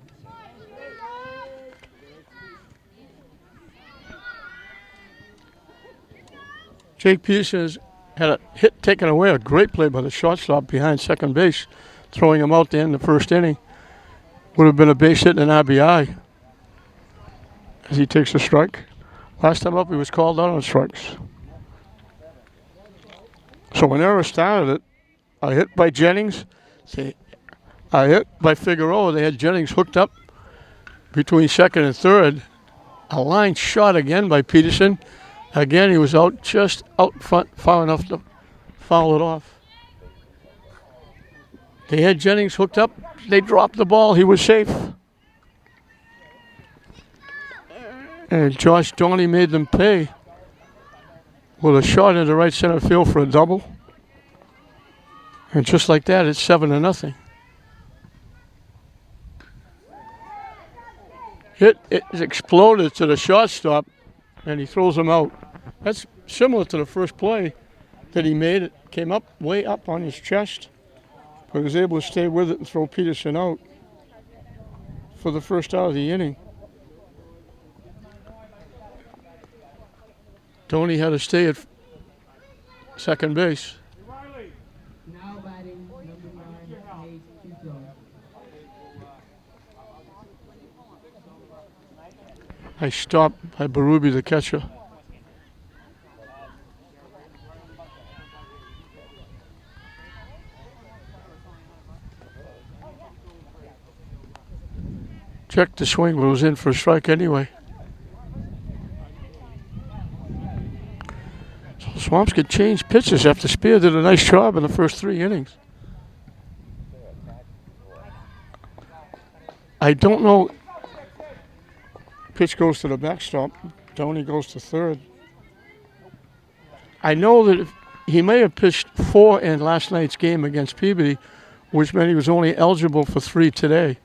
Jake Peterson had a hit taken away. A great play by the shortstop behind second base, throwing him out there in the first inning. Would have been a base hit and an RBI as he takes a strike. Last time up, he was called out on strikes. So when Era started it, a hit by Jennings, a hit by Figueroa. They had Jennings hooked up between second and third. A line shot again by Peterson. Again, he was just out front, far enough to foul it off. They had Jennings hooked up. They dropped the ball. He was safe. And Josh Donnie made them pay with a shot into right center field for a double. And just like that, it's 7-0. It exploded to the shortstop, and he throws him out. That's similar to the first play that he made. It came up way up on his chest, but he was able to stay with it and throw Peterson out for the first out of the inning. Tony had to stay at second base. Now batting number 9, Nate Hugo. Nice stop by Berube, the catcher. Checked the swing, but it was in for a strike anyway. So Swampscott changed pitches after Spear did a nice job in the first 3 innings. I don't know. Pitch goes to the backstop. Donnie goes to third. I know that he may have pitched 4 in last night's game against Peabody, which meant he was only eligible for 3 today.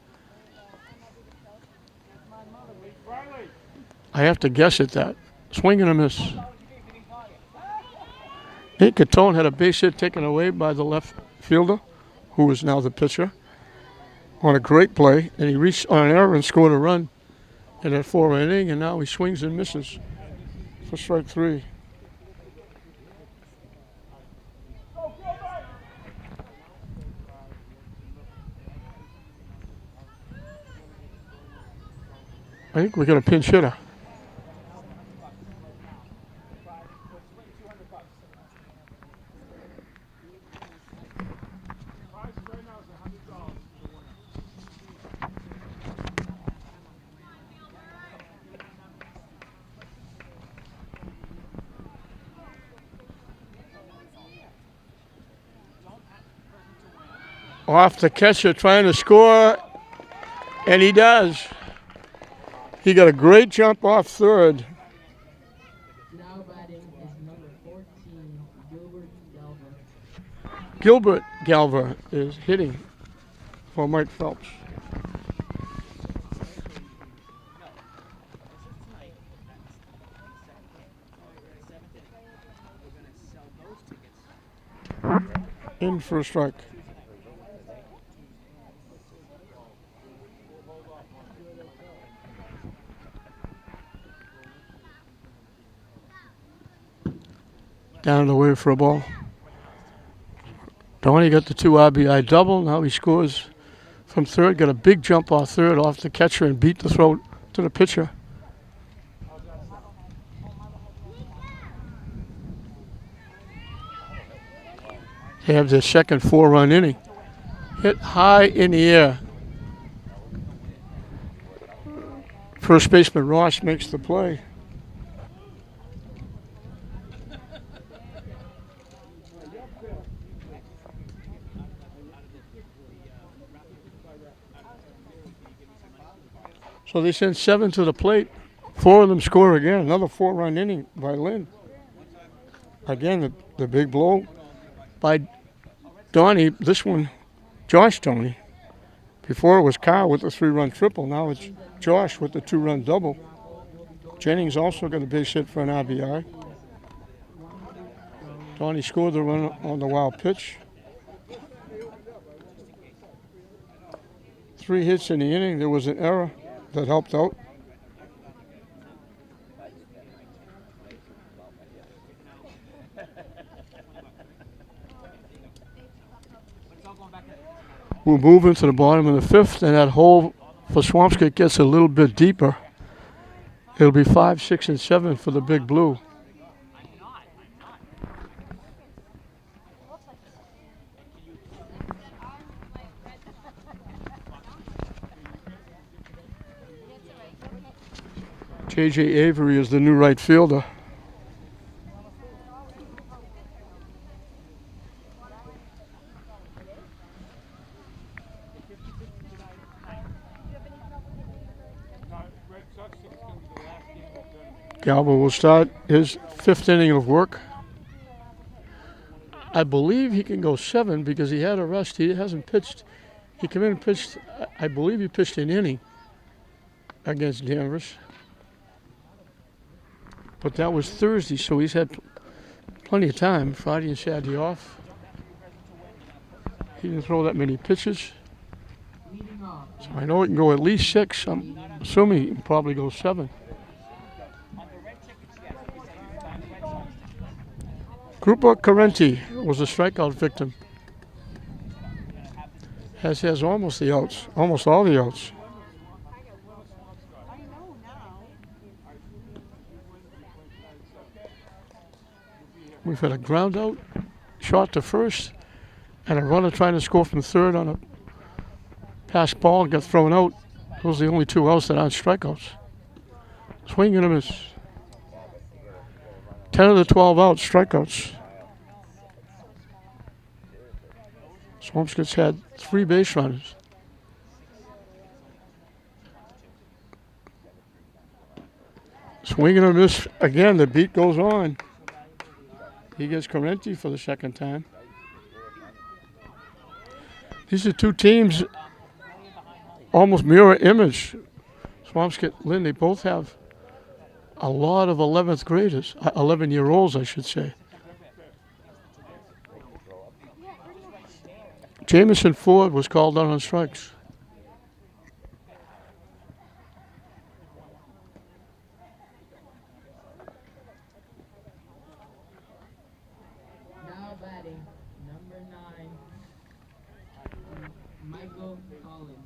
I have to guess at that. Swing and a miss. Nate Catone had a base hit taken away by the left fielder, who is now the pitcher, on a great play, and he reached on an error and scored a run in that 4 inning, and now he swings and misses for strike 3. I think we got a pinch hitter. Off the catcher trying to score, and he does. He got a great jump off third. Now batting is number 14, Gilbert Galver. Gilbert Galver is hitting for Mike Phelps. In for a strike. Down and away for a ball. Donnie got the 2 RBI double. Now he scores from third. Got a big jump off third off the catcher and beat the throw to the pitcher. They have their second 4-run inning. Hit high in the air. First baseman Ross makes the play. So they send 7 to the plate. 4 of them score again. Another 4-run inning by Lynn. Again, the big blow by Donnie. This one, Josh Donnie. Before it was Kyle with the 3-run triple. Now it's Josh with the 2-run double. Jennings also got a base hit for an RBI. Donnie scored the run on the wild pitch. 3 hits in the inning. There was an error that helped out. We'll move into the bottom of the fifth, and that hole for Swampscott gets a little bit deeper. It'll be 5, 6, and 7 for the Big Blue. J.J. Avery is the new right fielder. Galbo will start his fifth inning of work. I believe he can go 7 because he had a rest. He hasn't pitched. He came in and pitched, I believe he pitched an inning against Danvers. But that was Thursday, so he's had plenty of time. Friday and Saturday off. He didn't throw that many pitches. So I know he can go at least 6. I'm assuming he can probably go 7. Grupo Carenti was a strikeout victim. Has almost the outs, almost all the outs. We've had a ground out, shot to first, and a runner trying to score from third on a pass ball got thrown out. Those are the only 2 outs that aren't strikeouts. Swing and a miss. 10 of the 12 outs, strikeouts. Swampscott's had 3 base runners. Swing and a miss again. The beat goes on. He gets Carenti for the second time. These are 2 teams almost mirror image. Swampscott, Lynn, they both have a lot of 11th graders, 11-year-olds, I should say. Jamison Ford was called out on strikes. Now batting, number 9, Michael Collins.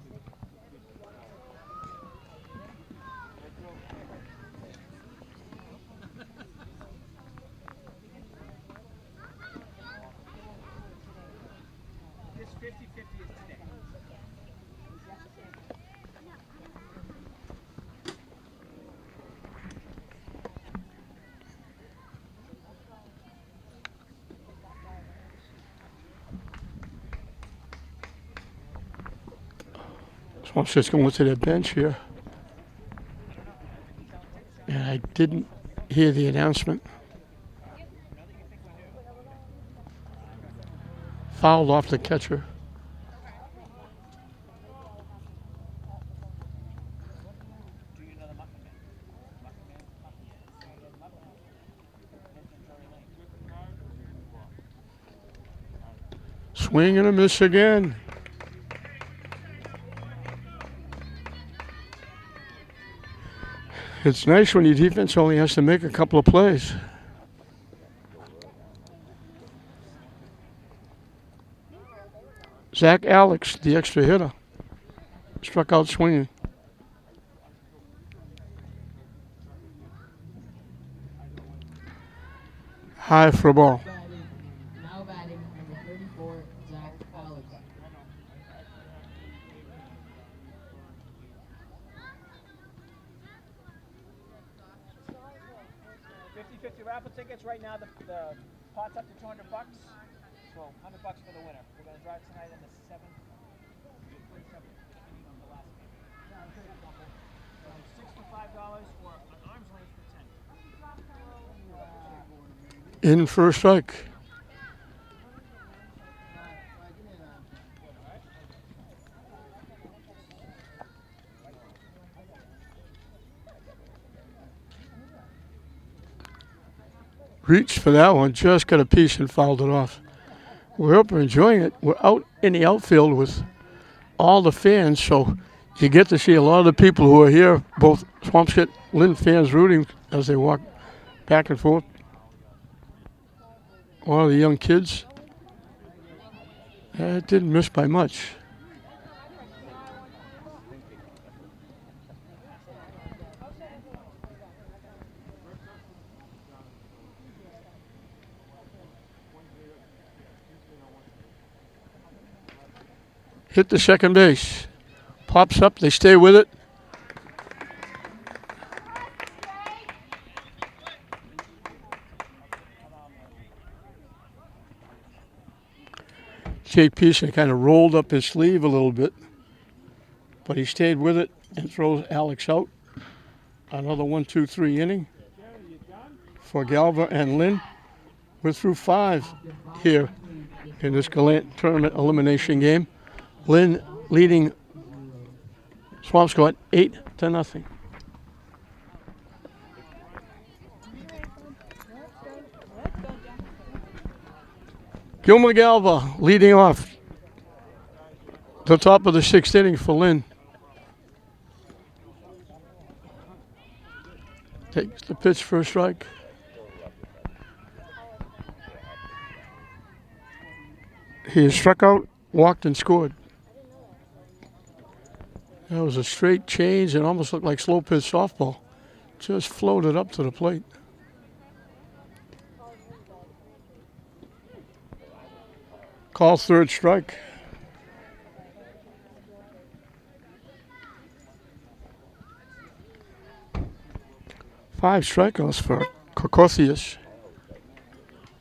This 50-50 is today. Swampscott's going to their bench here. And I didn't hear the announcement. Fouled off the catcher. Swing and a miss again. It's nice when your defense only has to make a couple of plays. Zach Alex, the extra hitter, struck out swinging. High for a ball. Now batting, number 34, Zach Alex. 50-50 raffle tickets right now. The pot's up to $200. So $100 for the winner. We're gonna drive tonight in the 7th. 6 for $5 or an arm's length for 10. In first strike. Reached for that one, just got a piece and fouled it off. We're up and enjoying it. We're out in the outfield with all the fans, so you get to see a lot of the people who are here, both Swampscott, Lynn fans rooting as they walk back and forth. A lot of the young kids. It didn't miss by much. hit the second base. Pops up, they stay with it. Jake Pearson kind of rolled up his sleeve a little bit, but he stayed with it and throws Alex out. Another 1-2-3 inning for Galva and Lynn. We're through 5 here in this Gallant tournament elimination game. Lynn leading Swampscott 8-0. Gilmer Galva leading off the top of the 6th inning for Lynn. Takes the pitch for a strike. He is struck out, walked, and scored. That was a straight change and almost looked like slow pitch softball. Just floated up to the plate. Call third strike. Five strikeouts for Kokothius.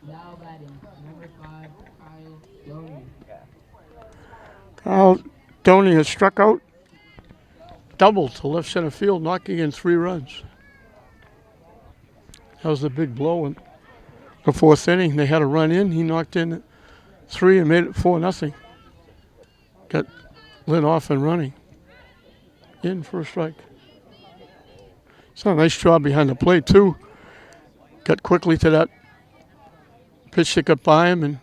Now batting, number 5, Kyle Doney. Kyle Doney has struck out, doubled to left center field, knocking in 3 runs. That was the big blow in the 4th inning. They had a run in. He knocked in 3 and made it 4-0. Got Lynn off and running. In for a strike. He's done a nice job behind the plate, too. Got quickly to that pitch that got by him and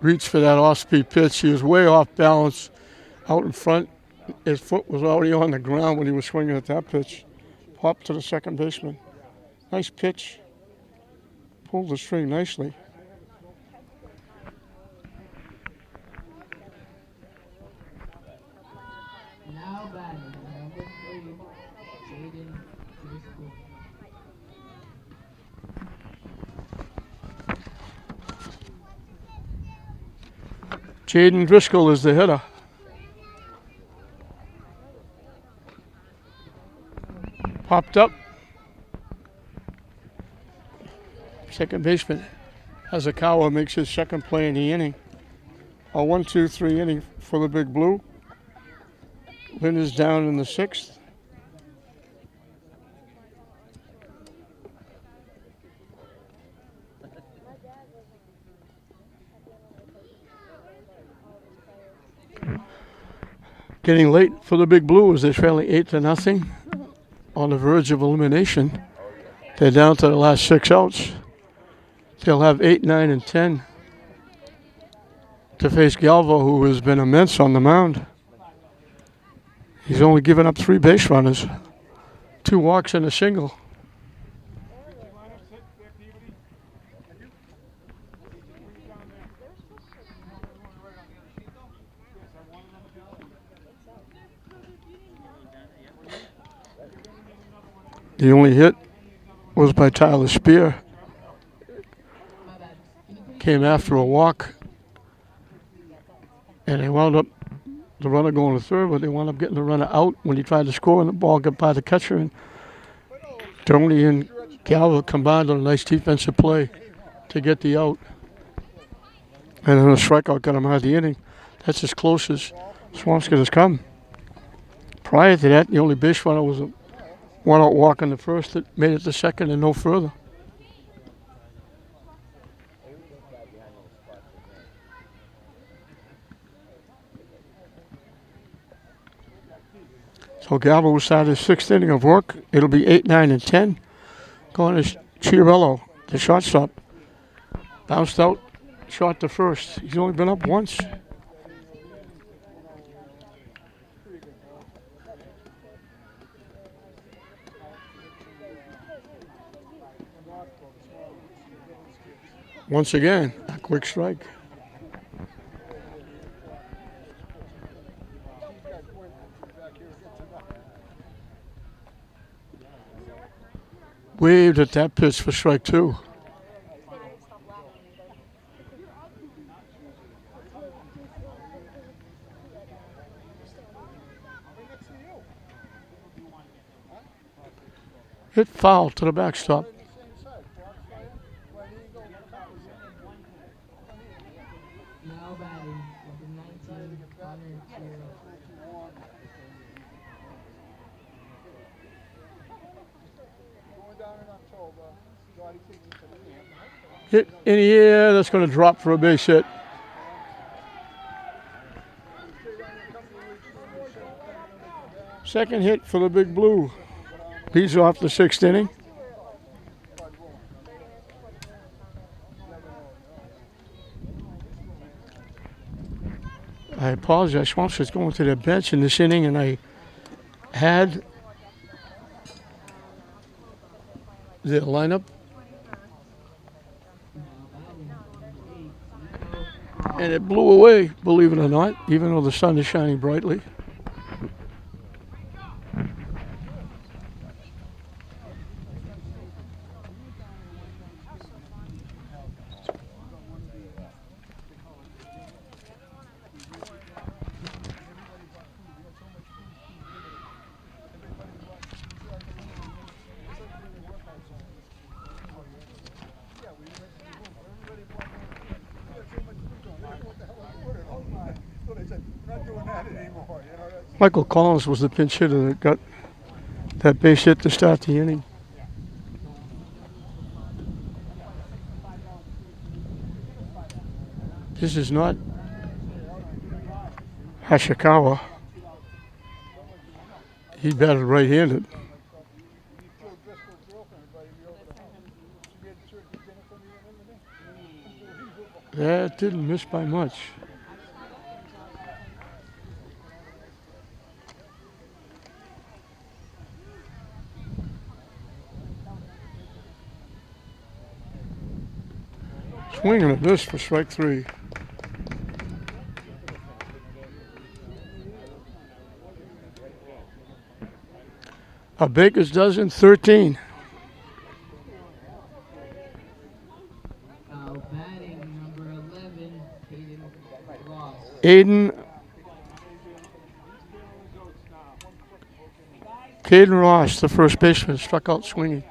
reached for that off-speed pitch. He was way off balance out in front. His foot was already on the ground when he was swinging at that pitch. Popped to the second baseman. Nice pitch. Pulled the string nicely. Now batting, number 3, Jaden Driscoll. Jaden Driscoll is the hitter. Popped up. Second baseman Hazakawa makes his second play in the inning. A 1-2-3 inning for the Big Blue. Lynn is down in the 6th. Getting late for the Big Blue as they're trailing 8-0 on the verge of elimination. They're down to the last 6 outs. They'll have 8, 9, and 10 to face Galvo, who has been immense on the mound. He's only given up 3 base runners, 2 walks and a single. The only hit was by Tyler Spear. Came after a walk, and they wound up the runner going to third, but they wound up getting the runner out when he tried to score, and the ball got by the catcher. And Tony and Galva combined on a nice defensive play to get the out. And then a strikeout got him out of the inning. That's as close as Swampscott has come. Prior to that, the only base runner was a one-out walk in the first that made it to second and no further. So Galva will start his 6th inning of work. It'll be 8, 9, and 10. Going to Chiarello, the shortstop. Bounced out, shot to first. He's only been up once. Once again, a quick strike. Waved at that pitch for strike 2. Hit foul to the backstop. Now batting number 19, Connor Tiro. Hit in the air. That's going to drop for a base hit. Second hit for the Big Blue. He's off the 6th inning. I apologize. Swampscott's going to the bench in this inning, and I had the lineup, and it blew away, believe it or not, even though the sun is shining brightly. Michael Collins was the pinch hitter that got that base hit to start the inning. This is not Hashikawa. He batted right-handed. That didn't miss by much. Swinging at this for strike 3. A baker's dozen, 13. Now batting number 11, Hayden Ross. Caden Ross, the first baseman, struck out swinging.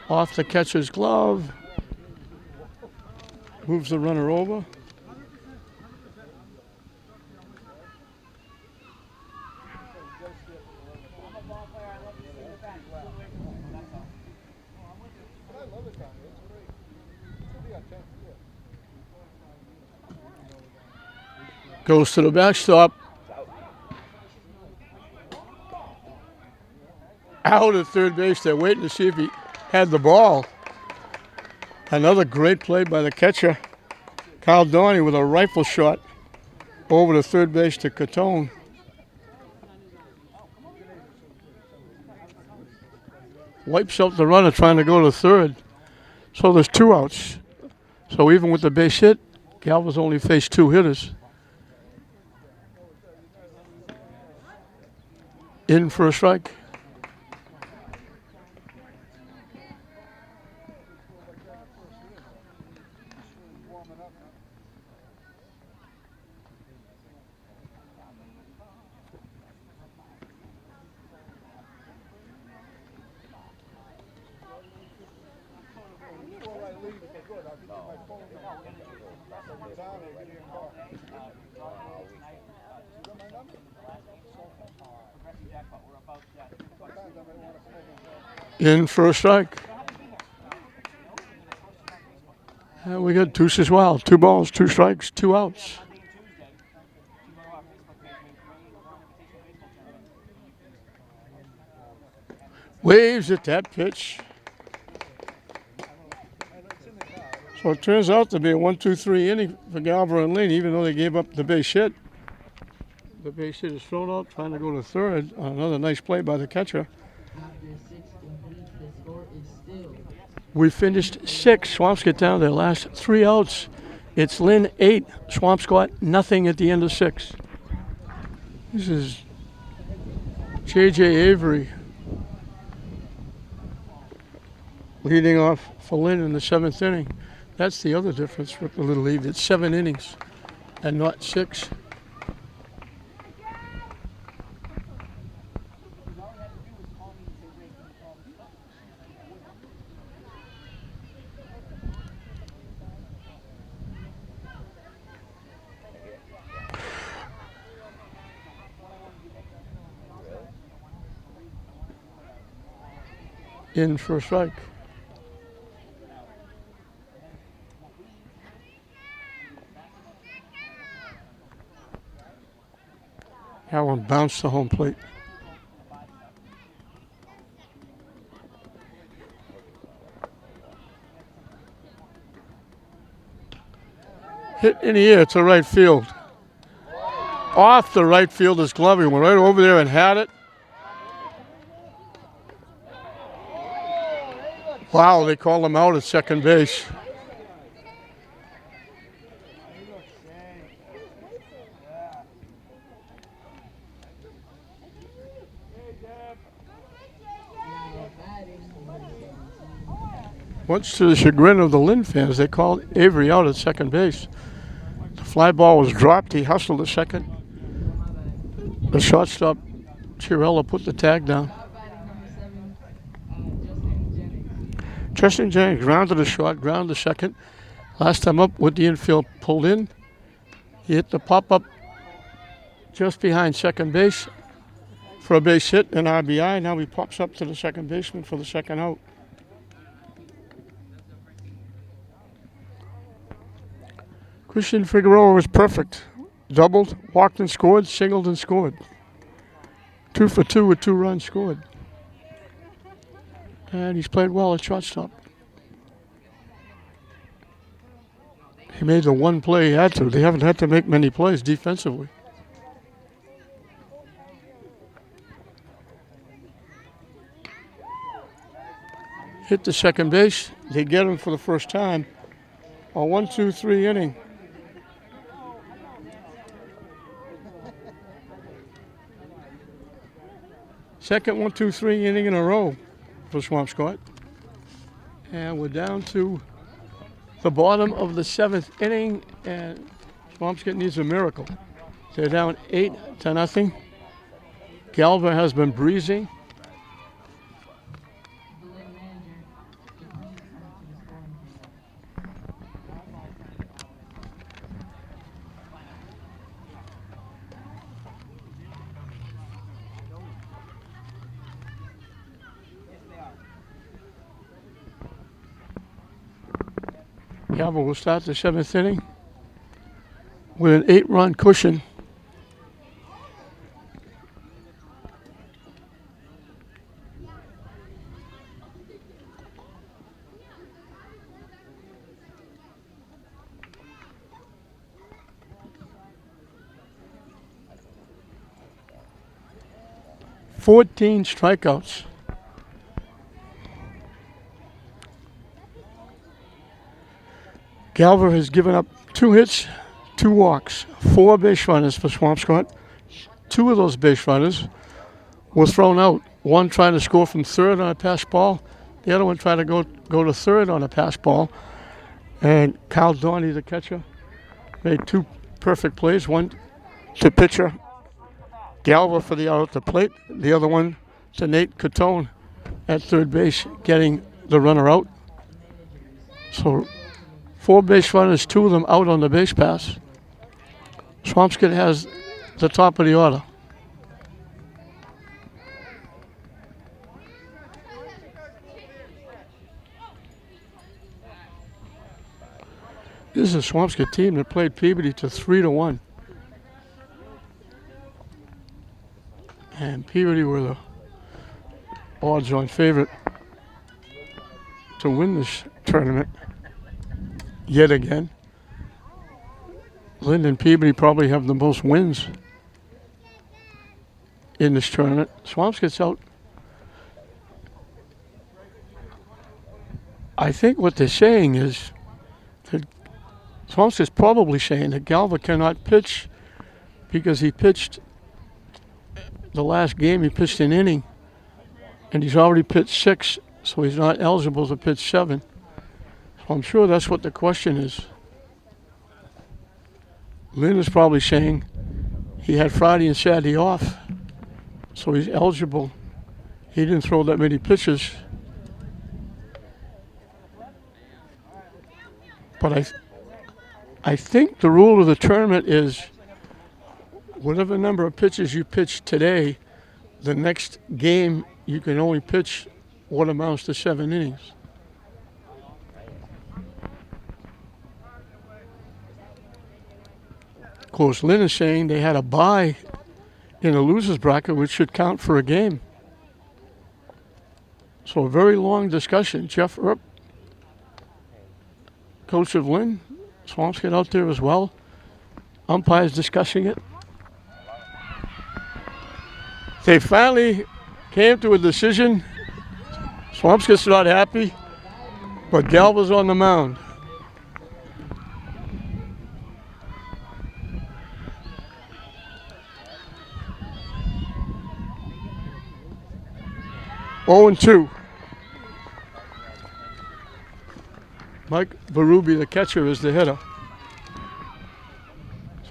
Off the catcher's glove. Moves the runner over. Goes to the backstop. Out at third base. They're waiting to see if he had the ball. Another great play by the catcher, Kyle Donnie, with a rifle shot over to third base to Catone. Wipes out the runner trying to go to third. So there's 2 outs. So even with the base hit, Galva's only faced 2 hitters. In for a strike. In for a strike. And we got deuces wild. 2 balls, 2 strikes, 2 outs. Waves at that pitch. So it turns out to be a 1-2-3 inning for Galva and Lynn, even though they gave up the base hit. The base hit is thrown out, trying to go to third. Another nice play by the catcher. After 6 complete, the score is still We finished 6. Swampscott down their last 3 outs. It's Lynn 8, Swampscott nothing at the end of 6. This is J.J. Avery leading off for Lynn in the 7th inning. That's the other difference with the Little League. It's 7 innings and not 6. in for a strike. That one bounced to home plate. Hit in the air to right field. Off the right fielder's glove. He went right over there and had it. Wow, they called him out at second base. Much to the chagrin of the Lynn fans, they called Avery out at second base. The fly ball was dropped. He hustled to second. The shortstop, Chirella, put the tag down. Justin Jennings grounded a short, grounded to second. Last time up with the infield pulled in. He hit the pop-up just behind second base for a base hit and RBI. Now he pops up to the second baseman for the second out. Christian Figueroa was perfect. Doubled, walked and scored, singled and scored. 2 for 2 with 2 runs scored. And he's played well at shortstop. He made the one play he had to. They haven't had to make many plays defensively. Hit the second base. They get him for the first time. A 1-2-3 inning. Second 1-2-3 inning in a row for Swampscott. And we're down to the bottom of the 7th inning, and Swampscott needs a miracle. They're down 8-0. Galva has been breezing. Galva will start the 7th inning with an 8-run cushion. Fourteen strikeouts. Galva has given up 2 hits, 2 walks, 4 base runners for Swampscott. 2 of those base runners were thrown out. One trying to score from third on a pass ball. The other one trying to go to third on a pass ball. And Kyle Dorney, the catcher, made 2 perfect plays. One to pitcher Galva for the out at the plate. The other one to Nate Catone at third base, getting the runner out. So 4 base runners, 2 of them out on the base pass. Swampscott has the top of the order. This is a Swampscott team that played Peabody to 3-1. And Peabody were the odds-on favorite to win this tournament yet again. Lynn and Peabody probably have the most wins in this tournament. Swampscott's out. I think what they're saying is that Swampscott's probably saying that Galva cannot pitch because he pitched the last game, he pitched an inning, and he's already pitched 6, so he's not eligible to pitch 7. So I'm sure that's what the question is. Lynn is probably saying he had Friday and Saturday off, so he's eligible. He didn't throw that many pitches. But I think the rule of the tournament is whatever number of pitches you pitch today, the next game you can only pitch what amounts to 7 innings. Of course, Lynn is saying they had a bye in the losers bracket, which should count for a game. So a very long discussion. Jeff Earp, coach of Lynn, Swampscott out there as well. Umpires discussing it. They finally came to a decision. Swampscott's not happy, but Galva's on the mound. Oh and 2. Mike Berube, the catcher, is the hitter.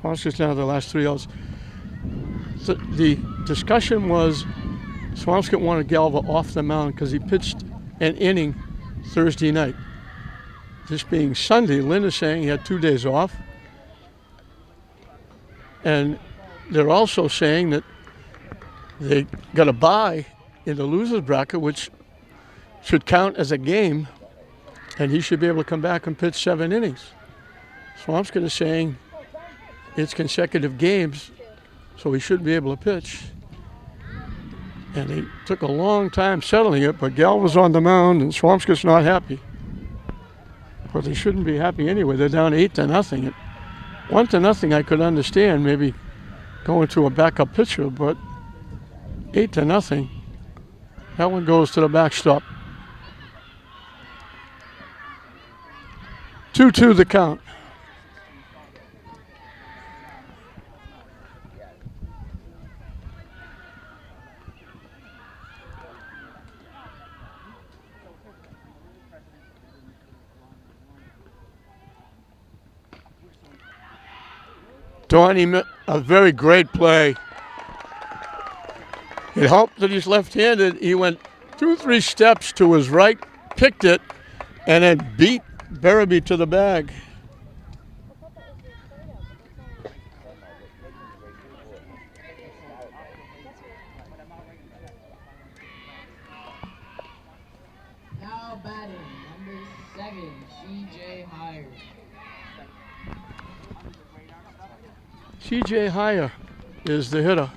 Swampscott's down to the last 3 outs. The discussion was Swampscott wanted Galva off the mound because he pitched an inning Thursday night. This being Sunday, Lynn is saying he had 2 days off. And they're also saying that they got a bye in the losers bracket, which should count as a game, and he should be able to come back and pitch 7 innings. Swampscott is saying it's consecutive games, so he should be able to pitch. And they took a long time settling it, but Gal was on the mound, and Swampscott's not happy. But they shouldn't be happy anyway. They're down 8-0. 1-0 I could understand, maybe going to a backup pitcher, but 8-0. That one goes to the backstop. 2-2 the count. Donnie, a very great play. It helped that he's left-handed. He went 2-3 steps to his right, picked it, and then beat Berube to the bag. Now batting, number 7, C.J. Hire. C.J. Hire is the hitter.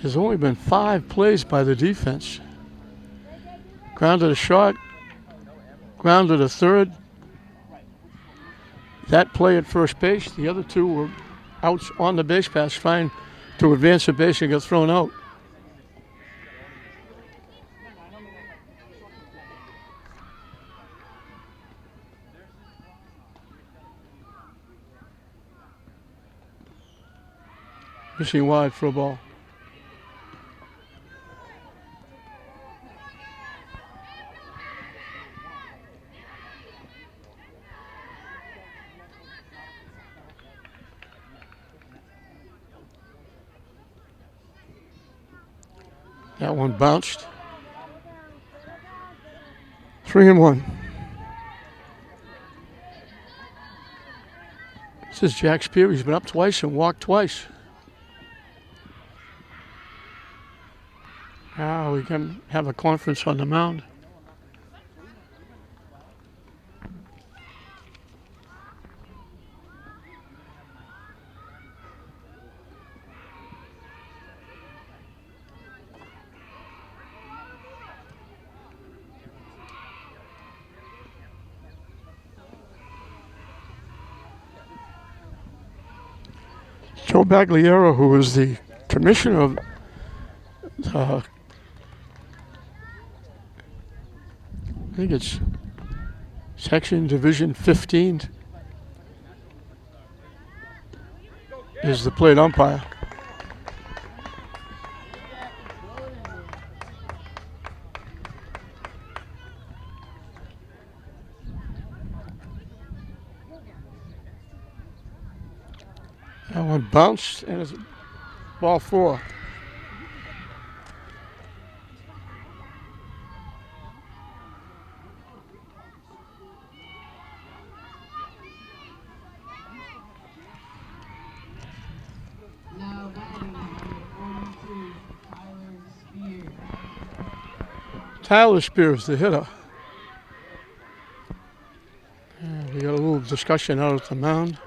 There's only been 5 plays by the defense. Grounded a short, grounded a third. That play at first base, the other 2 were outs on the base pass trying to advance the base and get thrown out. Fishing wide for a ball. That one bounced. 3-1. This is Jack Spear. He's been up twice and walked twice. Now we can have a conference on the mound. Joe Bagliero, who is the commissioner of I think it's Section Division 15, is the plate umpire. That one bounced and it's ball 4. Tyler Spears, the hitter. We got a little discussion out at the mound.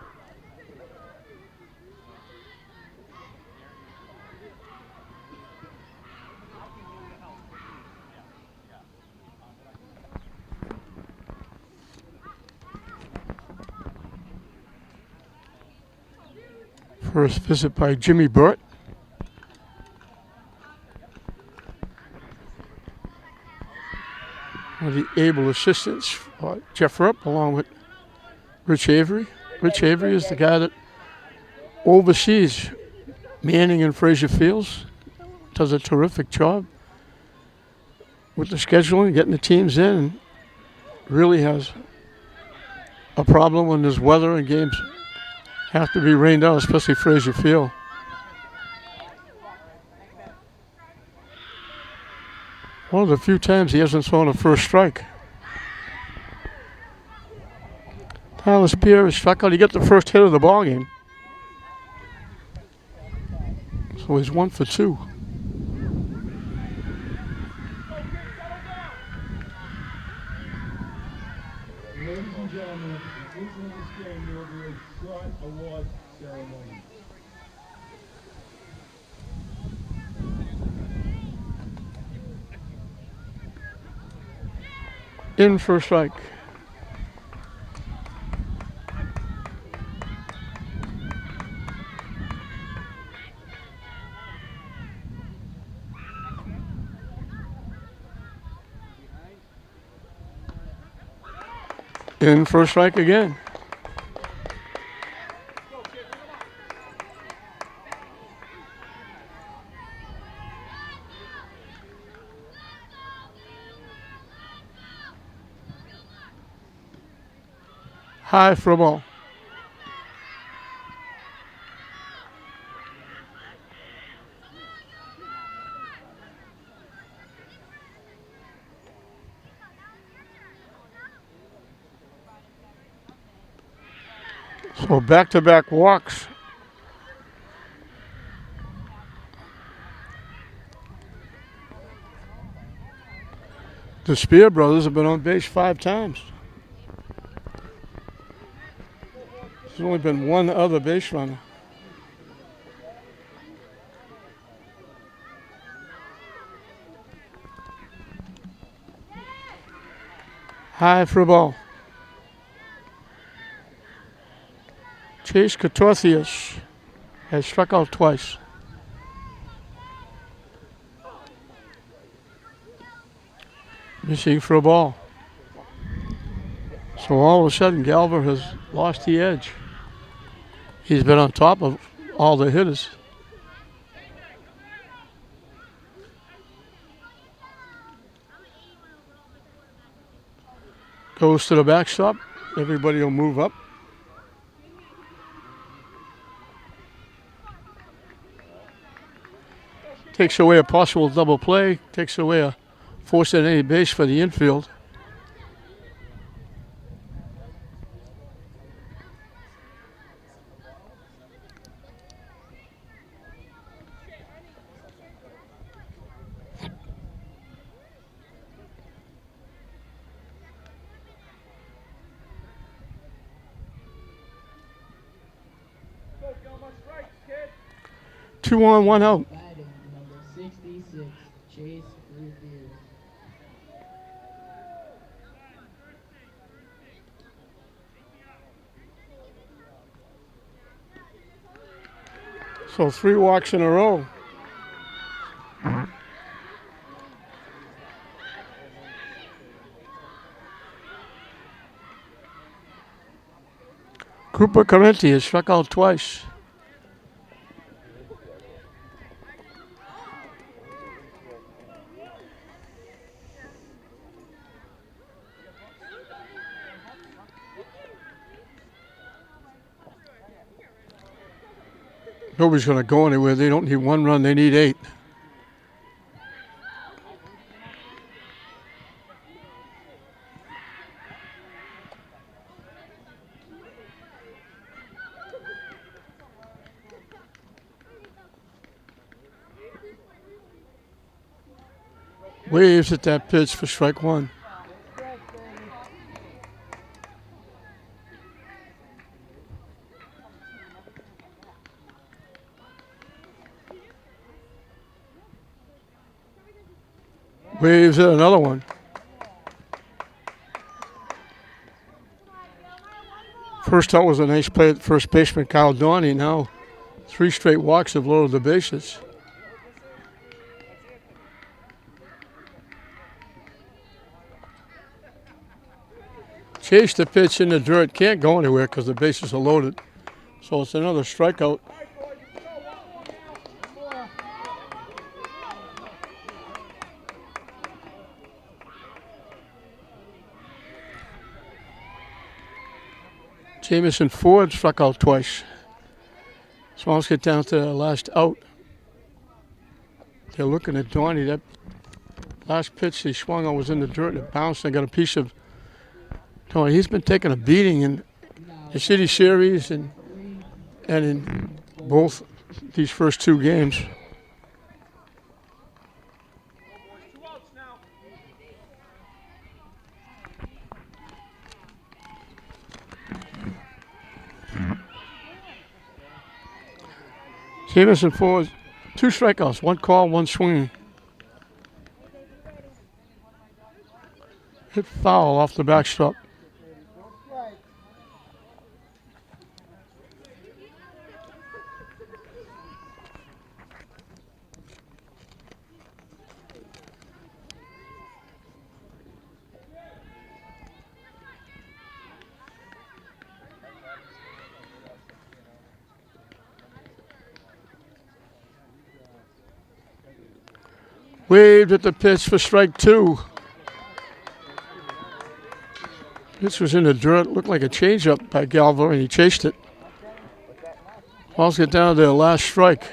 First visit by Jimmy Burt. One of the able assistants, Jeff Rupp, along with Rich Avery. Rich Avery is the guy that oversees Manning and Fraser Fields. Does a terrific job with the scheduling, getting the teams in. And really has a problem when there's weather and games have to be rained out, especially Fraser Field. One of the few times he hasn't thrown a first strike. Tyler Spears struck out. He got the first hit of the ball game. So he's 1 for 2. Ladies and gentlemen, at the conclusion of this game, there will be a short award ceremony. In for a strike. In for a strike again. High for a ball. So back-to-back walks. The Spear brothers have been on base 5 times. There's only been one other base runner. High for a ball. Chase Katorthius has struck out twice. Missing for a ball. So all of a sudden, Galver has lost the edge. He's been on top of all the hitters. Goes to the backstop. Everybody will move up. Takes away a possible double play. Takes away a force at any base for the infield. Two on, one out. Batting number 66, Chase Revere. So 3 walks in a row. Cooper Carenti has struck out twice. Nobody's going to go anywhere. They don't need 1 run. They need 8. Waves at that pitch for strike one. Waves at another one. First out was a nice play at first baseman Kyle Dorney. Now 3 straight walks have loaded the bases. Chase the pitch in the dirt. Can't go anywhere because the bases are loaded. So it's another strikeout. Jamison Ford struck out twice. Swampscott down to the last out. They're looking at Donnie. That last pitch he swung on was in the dirt and it bounced and got a piece of Donnie. He's been taking a beating in the City Series and in both these first 2 games. Jamison Ford, 2 strikeouts, 1 call, 1 swing. Hit foul off the backstop. Waved at the pitch for strike 2. This was in the dirt. Looked like a changeup by Galvo, and he chased it. Balls get down to their last strike.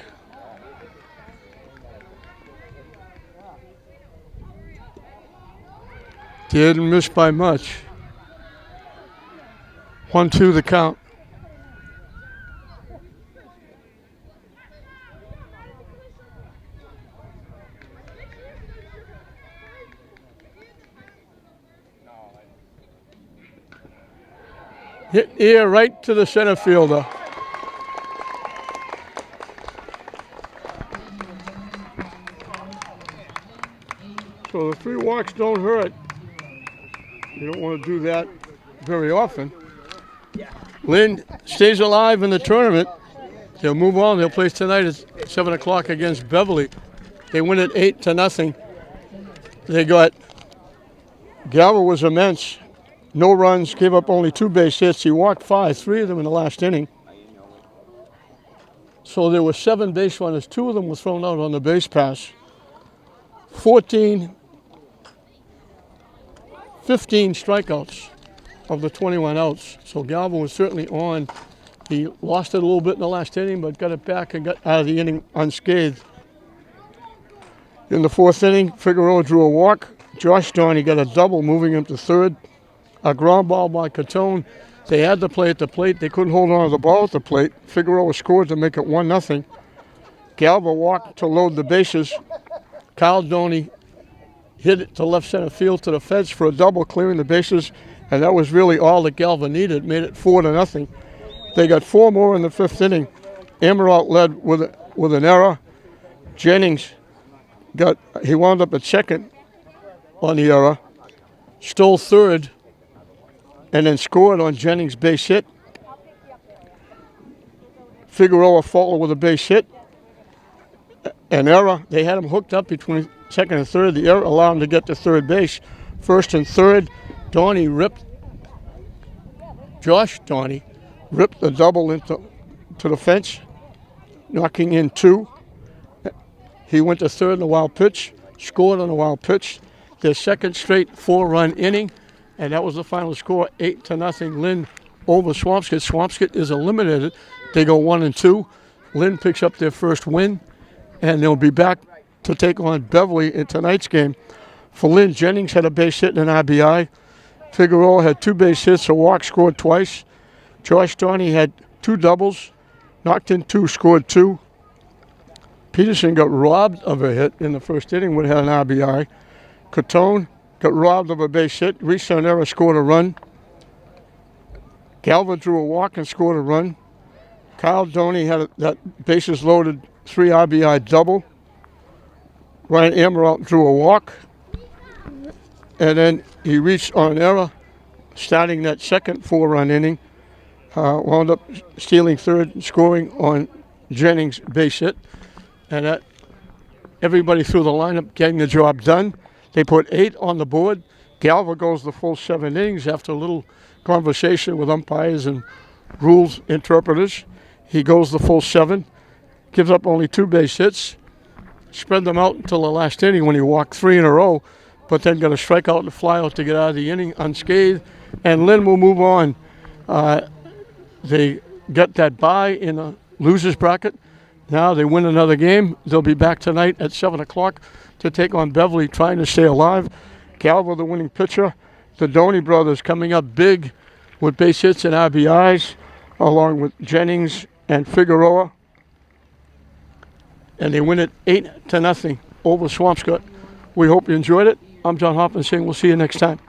Didn't miss by much. 1-2 the count. Hit here right to the center fielder. So the 3 walks don't hurt. You don't want to do that very often. Lynn stays alive in the tournament. They'll move on. They'll play tonight at 7 o'clock against Beverly. They win it 8-0. They got Galva was immense. No runs, gave up only 2 base hits. He walked 5, 3 of them in the last inning. So there were 7 base runners. 2 of them were thrown out on the base pass. 15 strikeouts of the 21 outs. So Galvin was certainly on. He lost it a little bit in the last inning, but got it back and got out of the inning unscathed. In the 4th inning, Figueroa drew a walk. Josh Donnie got a double, moving him to 3rd. A ground ball by Catone. They had to play at the plate. They couldn't hold on to the ball at the plate. Figueroa scored to make it 1-0. Galva walked to load the bases. Kyle Doney hit it to left center field to the fence for a double, clearing the bases, and that was really all that Galva needed. Made it 4-0. They got 4 more in the 5th inning. Emerald led with an error. Jennings he wound up at 2nd on the error, stole 3rd, and then scored on Jennings' base hit. Figueroa followed with a base hit. An error. They had him hooked up between 2nd and 3rd. The error allowed him to get to 3rd base. 1st and 3rd, Josh Donnie ripped the double into the fence, knocking in 2. He went to 3rd in a wild pitch, scored on a wild pitch. Their 2nd straight 4-run inning, and that was the final score, 8-0. Lynn over Swampscott. Swampscott is eliminated. They go 1-2. Lynn picks up their first win, and they'll be back to take on Beverly in tonight's game. For Lynn, Jennings had a base hit and an RBI. Figueroa had 2 base hits, a walk, scored twice. Josh Donnie had 2 doubles, knocked in 2, scored 2. Peterson got robbed of a hit in the 1st inning, would have had an RBI. Catone got robbed of a base hit. Reached on error, scored a run. Galvin drew a walk and scored a run. Kyle Doney had that bases loaded 3 RBI double. Ryan Amaral drew a walk. And then he reached on an error, starting that second 4-run inning. Wound up stealing third and scoring on Jennings' base hit. And that everybody through the lineup getting the job done. They put 8 on the board. Galva goes the full 7 innings after a little conversation with umpires and rules interpreters. He goes the full 7, gives up only 2 base hits, spread them out until the last inning when he walked 3 in a row, but then got a strikeout and a flyout to get out of the inning unscathed. And Lynn will move on. They got that bye in a loser's bracket. Now they win another game. They'll be back tonight at 7 o'clock to take on Beverly, trying to stay alive. Galva, the winning pitcher. The Doney brothers coming up big with base hits and RBIs, along with Jennings and Figueroa. And they win it 8-0 over Swampscott. We hope you enjoyed it. I'm John Hoffman saying we'll see you next time.